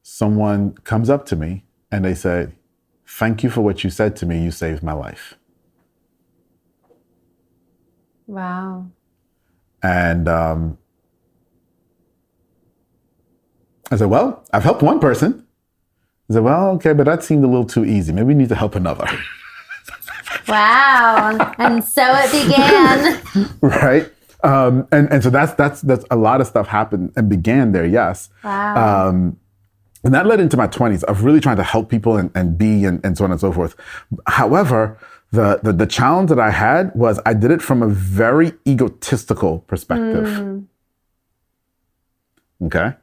Someone comes up to me and they say, thank you for what you said to me. You saved my life. Wow. And I said, well, I've helped one person. I said, well, okay, but that seemed a little too easy. Maybe we need to help another. Wow. And so it began. Right. And so that's a lot of stuff happened and began there. Yes. Wow. And that led into my 20s of really trying to help people and be and so on and so forth. However, the challenge that I had was I did it from a very egotistical perspective. Okay.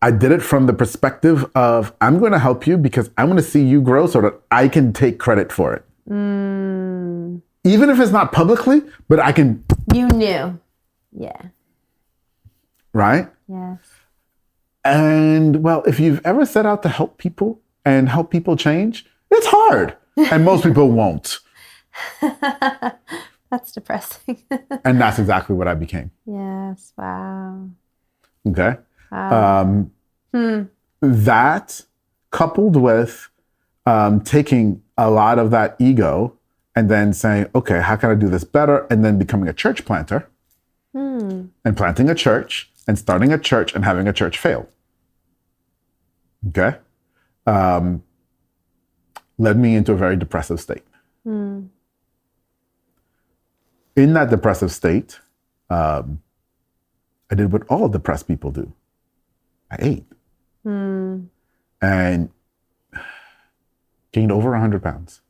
I did it from the perspective of I'm going to help you because I'm going to see you grow so that I can take credit for it. Even if it's not publicly, but I can. You knew. Yeah. Right? Yes. And well, if you've ever set out to help people and help people change, it's hard. And most people won't. That's depressing. And that's exactly what I became. Yes. Wow. Okay. Wow. That coupled with taking a lot of that ego and then saying, okay, how can I do this better? And then becoming a church planter and planting a church and starting a church and having a church fail. Okay. Led me into a very depressive state. In that depressive state, I did what all depressed people do. I ate. And gained over 100 pounds.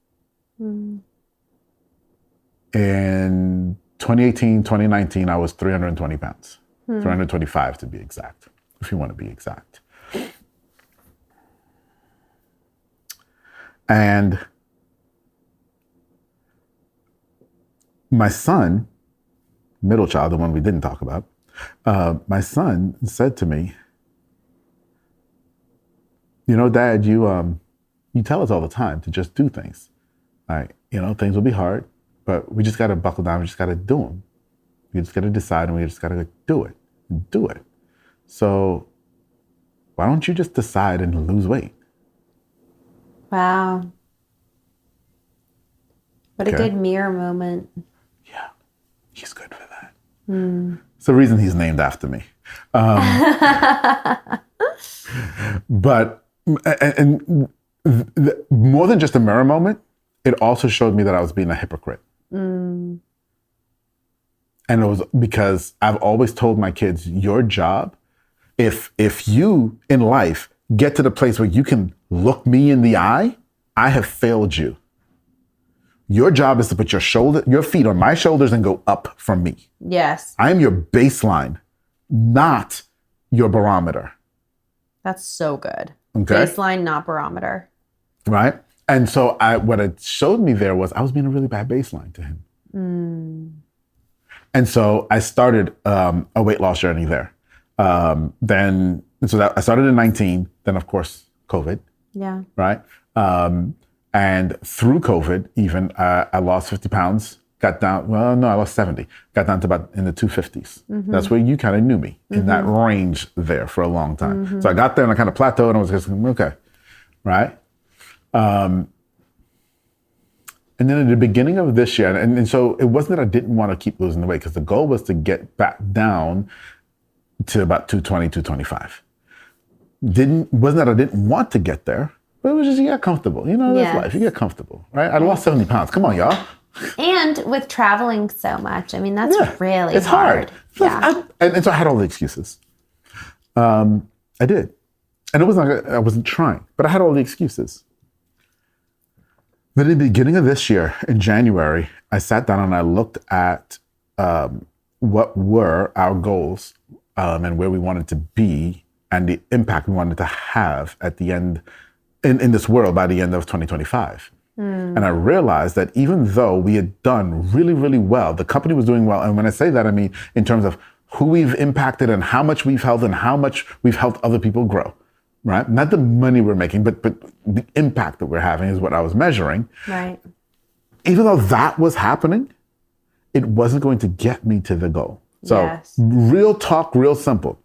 In 2018, 2019, I was 320 pounds. 325 to be exact, if you want to be exact. And my son, middle child, the one we didn't talk about, my son said to me, Dad, you tell us all the time to just do things. Like, things will be hard, but we just got to buckle down. We just got to do them. We just got to decide and we just got to do it. Do it. So why don't you just decide and lose weight? Wow. What a Okay. good mirror moment. Yeah, he's good for that. It's the reason he's named after me. But more than just a mirror moment, it also showed me that I was being a hypocrite. And it was because I've always told my kids, your job, if you in life get to the place where you can look me in the eye, I have failed you. Your job is to put your feet on my shoulders and go up from me. Yes. I am your baseline, not your barometer. That's so good. Okay. Baseline, not barometer. Right? And so what it showed me there was I was being a really bad baseline to him. And so I started a weight loss journey there. I started in 19, then of course, COVID. Yeah. Right? And through COVID, even I lost 50 pounds, got down, I lost 70, got down to about in the 250s. That's where you kind of knew me, in that range there for a long time. So I got there and I kind of plateaued and I was just, okay, right? And then at the beginning of this year, and so it wasn't that I didn't want to keep losing the weight, because the goal was to get back down to about 220, 225. Wasn't that I didn't want to get there, but it was just, you get comfortable. You know, that's life. You get comfortable, right? I lost 70 pounds. Come on, y'all. And with traveling so much, I mean, that's really it's hard. Yeah. And so I had all the excuses. I did. And it wasn't like I wasn't trying, but I had all the excuses. But in the beginning of this year, in January, I sat down and I looked at what were our goals and where we wanted to be and the impact we wanted to have at the end, in this world by the end of 2025. And I realized that even though we had done really, really well, the company was doing well. And when I say that, I mean in terms of who we've impacted and how much we've helped and how much we've helped other people grow, right? Not the money we're making, but the impact that we're having is what I was measuring. Right. Even though that was happening, it wasn't going to get me to the goal. So real talk, real simple.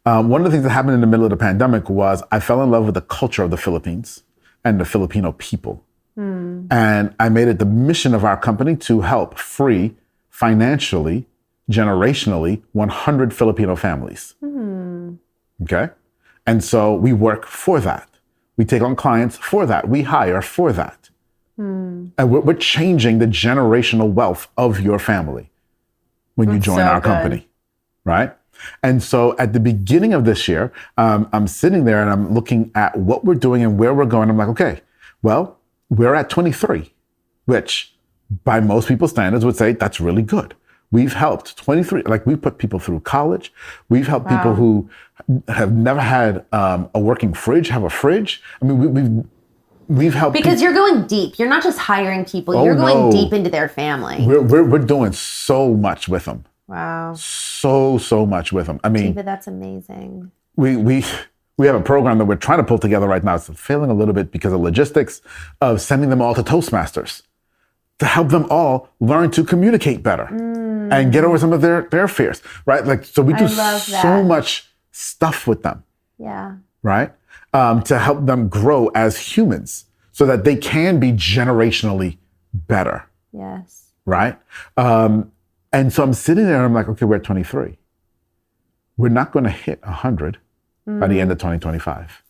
One of the things that happened in the middle of the pandemic was I fell in love with the culture of the Philippines and the Filipino people. And I made it the mission of our company to help free financially, generationally, 100 Filipino families. Okay? And so we work for that. We take on clients for that. We hire for that. And we're changing the generational wealth of your family when you join our company, right? And so at the beginning of this year, I'm sitting there and I'm looking at what we're doing and where we're going. I'm like, okay, well, we're at 23, which by most people's standards would say that's really good. We've helped 23, like we put people through college. We've helped people who have never had a working fridge, have a fridge. I mean, we've helped because you're going deep. You're not just hiring people. You're going deep into their family. We're doing so much with them. Wow. So much with them. I mean, Atiba, that's amazing. We have a program that we're trying to pull together right now. It's failing a little bit because of logistics of sending them all to Toastmasters to help them all learn to communicate better and get over some of their fears, right? Like, so we do so much stuff with them. Yeah. Right? To help them grow as humans so that they can be generationally better. Yes. Right? And so I'm sitting there and I'm like, okay, we're at 23. We're not going to hit 100 by the end of 2025.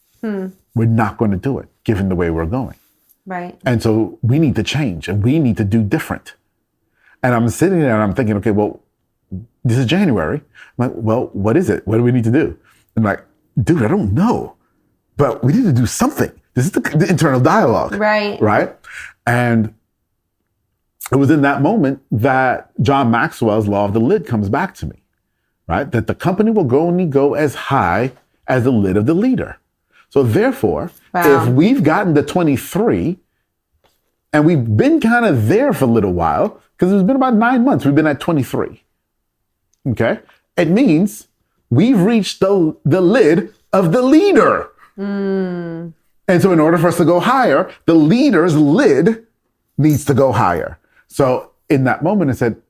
We're not going to do it, given the way we're going. Right. And so we need to change and we need to do different. And I'm sitting there and I'm thinking, okay, well, this is January. I'm like, well, what is it? What do we need to do? I'm like, dude, I don't know, but we need to do something. This is the internal dialogue. Right. Right. And it was in that moment that John Maxwell's law of the lid comes back to me, right? That the company will only go as high as the lid of the leader. So therefore, if we've gotten to 23 and we've been kind of there for a little while, because it's been about 9 months, we've been at 23. Okay. It means we've reached the lid of the leader. And so in order for us to go higher, the leader's lid needs to go higher. So in that moment, I said,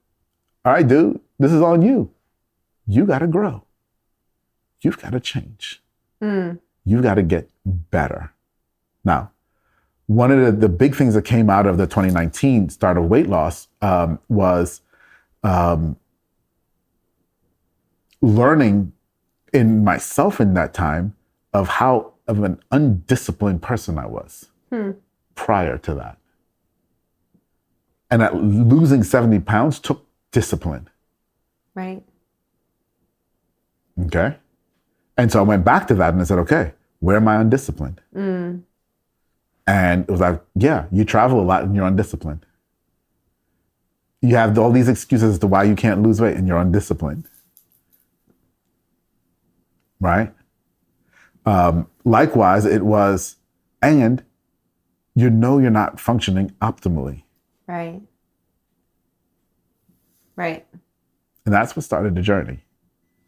all right, dude, this is on you. You got to grow. You've got to change. You've got to get better. Now, one of the big things that came out of the 2019 start of weight loss was learning in myself in that time of how of an undisciplined person I was prior to that. And that losing 70 pounds took discipline. Right. Okay. And so I went back to that and I said, okay, where am I undisciplined? And it was like, yeah, you travel a lot and you're undisciplined. You have all these excuses as to why you can't lose weight and you're undisciplined. Right? Likewise, it was, and you know you're not functioning optimally. Right. Right. And that's what started the journey.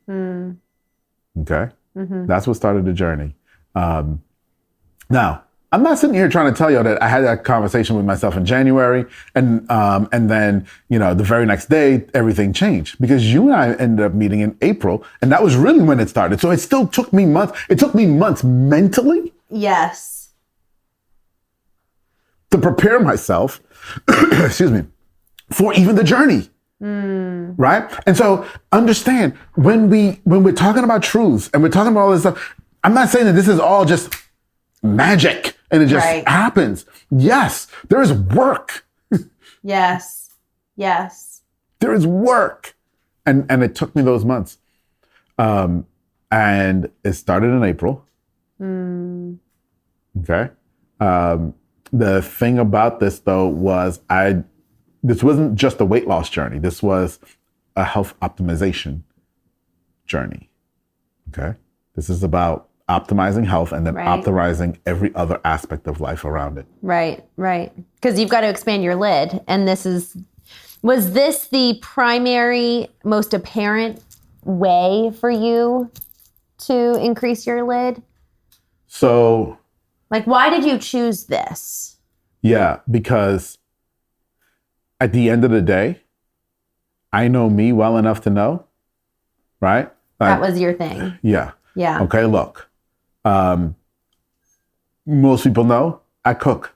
Okay? That's what started the journey. Now, I'm not sitting here trying to tell you that I had that conversation with myself in January and then, the very next day, everything changed because you and I ended up meeting in April and that was really when it started. So it still took me months. It took me months mentally. Yes. To prepare myself, excuse me, for even the journey. Right? And so understand when we're talking about truths and we're talking about all this stuff, I'm not saying that this is all just magic and it just happens. Yes, there is work. Yes. There is work. And it took me those months. And it started in April. Okay. The thing about this though was this wasn't just a weight loss journey. This was a health optimization journey. Okay. This is about optimizing health and then optimizing every other aspect of life around it. Right. Because you've got to expand your lid. And was this the primary, most apparent way for you to increase your lid? So. Why did you choose this? Yeah, because at the end of the day, I know me well enough to know, right? That was your thing. Yeah. Yeah. Okay, look. Most people know I cook.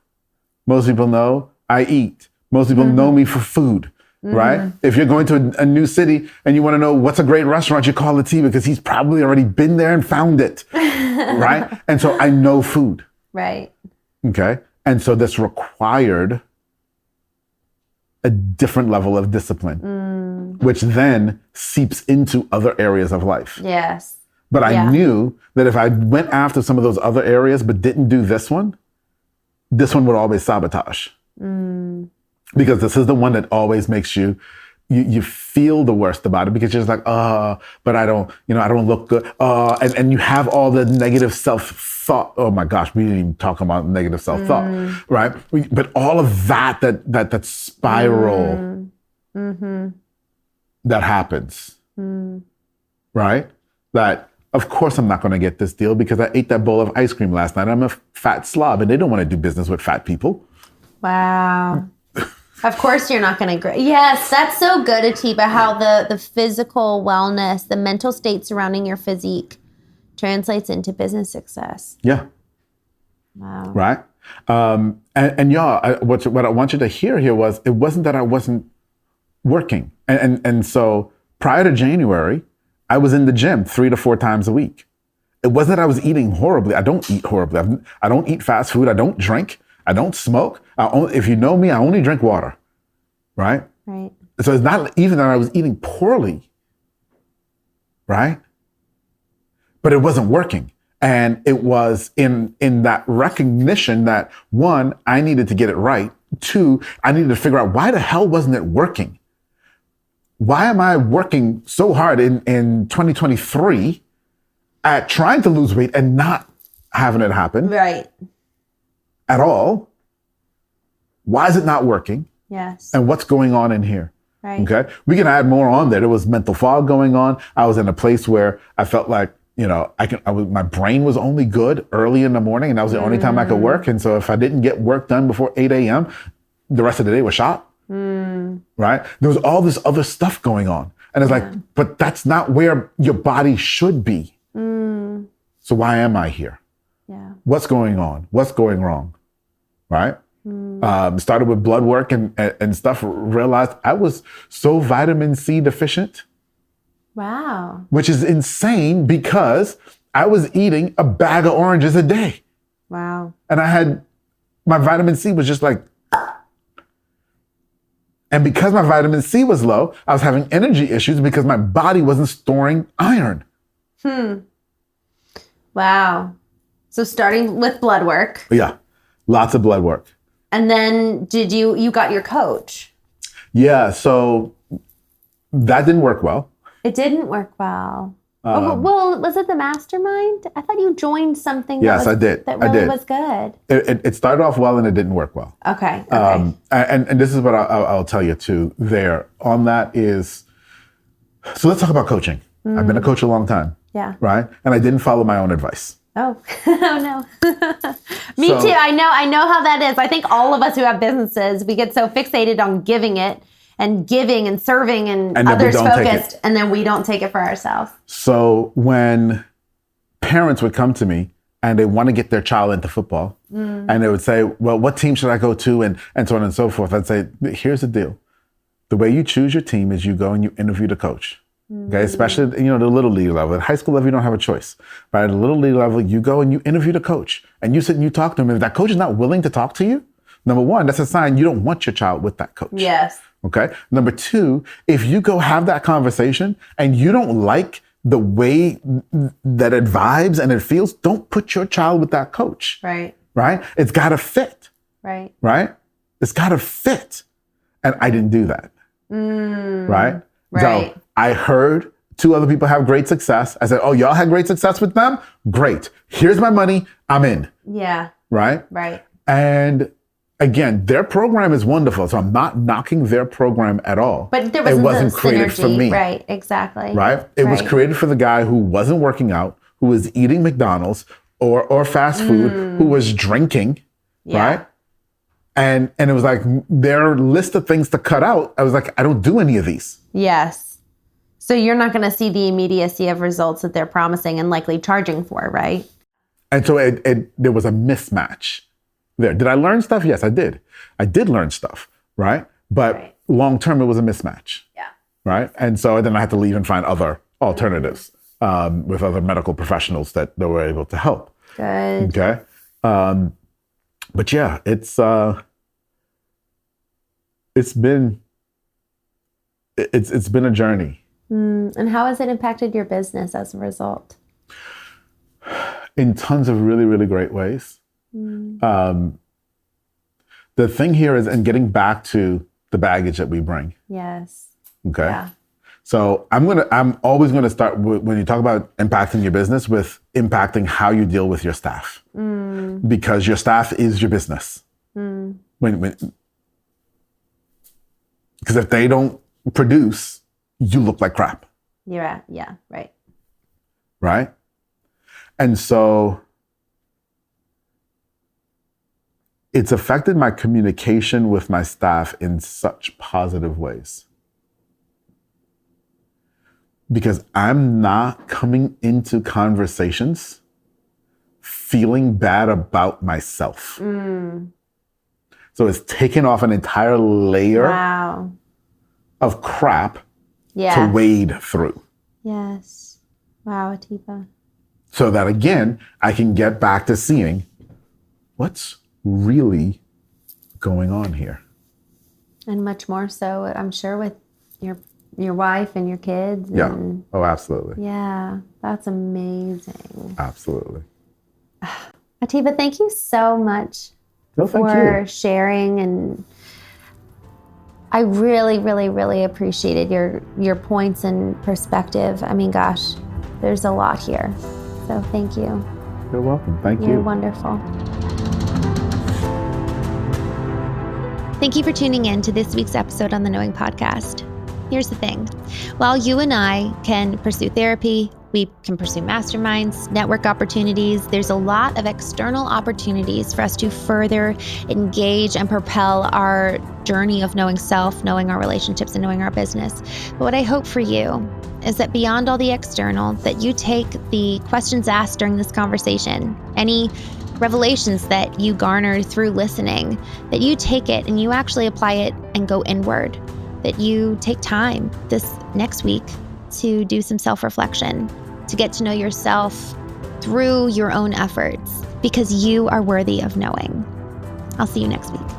Most people know I eat. Most people know me for food, right? If you're going to a new city and you want to know what's a great restaurant, you call Atiba because he's probably already been there and found it, right? And so I know food. Right. Okay. And so this required a different level of discipline, which then seeps into other areas of life. Yes. But I knew that if I went after some of those other areas, but didn't do this one would always sabotage. Because this is the one that always makes you feel the worst about it because you're just like, but I don't look good. And you have all the negative self-thought. Oh my gosh, we didn't even talk about negative self-thought, right? But all of that spiral that happens, right? That, of course, I'm not going to get this deal because I ate that bowl of ice cream last night. I'm a fat slob and they don't want to do business with fat people. Wow. Of course you're not going to. Yes, that's so good, Atiba, how the physical wellness, the mental state surrounding your physique translates into business success. Yeah. Wow. Right? And y'all, what I want you to hear here was, it wasn't that I wasn't working. And so prior to January, I was in the gym 3 to 4 times a week. It wasn't that I was eating horribly. I don't eat horribly. I don't eat fast food. I don't drink. I don't smoke. If you know me, I only drink water, right? Right. So it's not even that I was eating poorly, right? But it wasn't working. And it was in that recognition that, 1, I needed to get it right. 2, I needed to figure out why the hell wasn't it working? Why am I working so hard in 2023 at trying to lose weight and not having it happen? Right. At all? Why is it not working? Yes. And what's going on in here? Right. Okay. We can add more on there. There was mental fog going on. I was in a place where I felt like, my brain was only good early in the morning and that was the only time I could work. And so if I didn't get work done before 8 a.m., the rest of the day was shot. Right? There was all this other stuff going on. And it's like, but that's not where your body should be. So why am I here? Yeah. What's going on? What's going wrong? right? Started with blood work and stuff, realized I was so vitamin C deficient. Wow. Which is insane because I was eating a bag of oranges a day. Wow. And my vitamin C was just like, and because my vitamin C was low, I was having energy issues because my body wasn't storing iron. Wow. So starting with blood work. Yeah, lots of blood work. And then you got your coach? Yeah, so that didn't work well. It didn't work well. Well, was it the mastermind? I thought you joined something I did. That really was good. It started off well and it didn't work well. Okay. And this is what I'll tell you too there on that is, so let's talk about coaching. I've been a coach a long time. Yeah. Right? And I didn't follow my own advice. Oh, oh no. Me too. I know how that is. I think all of us who have businesses, we get so fixated on giving it and giving and serving and others focused, and then we don't take it for ourselves. So when parents would come to me and they want to get their child into football, and they would say, well, what team should I go to? And so on and so forth. I'd say, here's the deal. The way you choose your team is you go and you interview the coach. Okay, especially, the little league level. At high school level, you don't have a choice. But at the little league level, you go and you interview the coach and you sit and you talk to him. If that coach is not willing to talk to you, number one, that's a sign you don't want your child with that coach. Yes. Okay. Number two, if you go have that conversation and you don't like the way that it vibes and it feels, don't put your child with that coach. Right. Right? It's got to fit. Right. Right? It's got to fit. And I didn't do that. Right? Right. So I heard two other people have great success. I said, oh, y'all had great success with them? Great. Here's my money. I'm in. Yeah. Right? Right. And again, their program is wonderful. So I'm not knocking their program at all. But it wasn't created for me. Right. Exactly. Right? It was created for the guy who wasn't working out, who was eating McDonald's or fast food, who was drinking. Yeah. Right? And it was like their list of things to cut out. I was like, I don't do any of these. Yes. So you're not going to see the immediacy of results that they're promising and likely charging for, right? And so there was a mismatch there. Did I learn stuff? Yes, I did. I did learn stuff, right? But long term, it was a mismatch. Yeah. Right? And so then I had to leave and find other alternatives with other medical professionals that were able to help. Good. Okay. But yeah, it's been a journey. And how has it impacted your business as a result? In tons of really, really great ways. The thing here is, and getting back to the baggage that we bring. Yes. Okay. Yeah. So I'm always going to start when you talk about impacting your business with impacting how you deal with your staff, because your staff is your business. Because if they don't produce, you look like crap. Yeah. Right. Right. And so it's affected my communication with my staff in such positive ways. Because I'm not coming into conversations feeling bad about myself. So it's taken off an entire layer of crap to wade through. Yes. Wow, Atiba. So that again, I can get back to seeing what's really going on here. And much more so, I'm sure, with your wife and your kids. Yeah. And oh, absolutely. Yeah. That's amazing. Absolutely. Atiba, thank you so much for sharing. And I really, really, really appreciated your points and perspective. I mean, gosh, there's a lot here. So thank you. You're welcome. Thank you. You're wonderful. Thank you for tuning in to this week's episode on the Knowing Podcast. Here's the thing. While you and I can pursue therapy, we can pursue masterminds, network opportunities, there's a lot of external opportunities for us to further engage and propel our journey of knowing self, knowing our relationships, and knowing our business. But what I hope for you is that beyond all the external, that you take the questions asked during this conversation, any revelations that you garnered through listening, that you take it and you actually apply it and go inward, that you take time this next week to do some self-reflection, to get to know yourself through your own efforts, because you are worthy of knowing. I'll see you next week.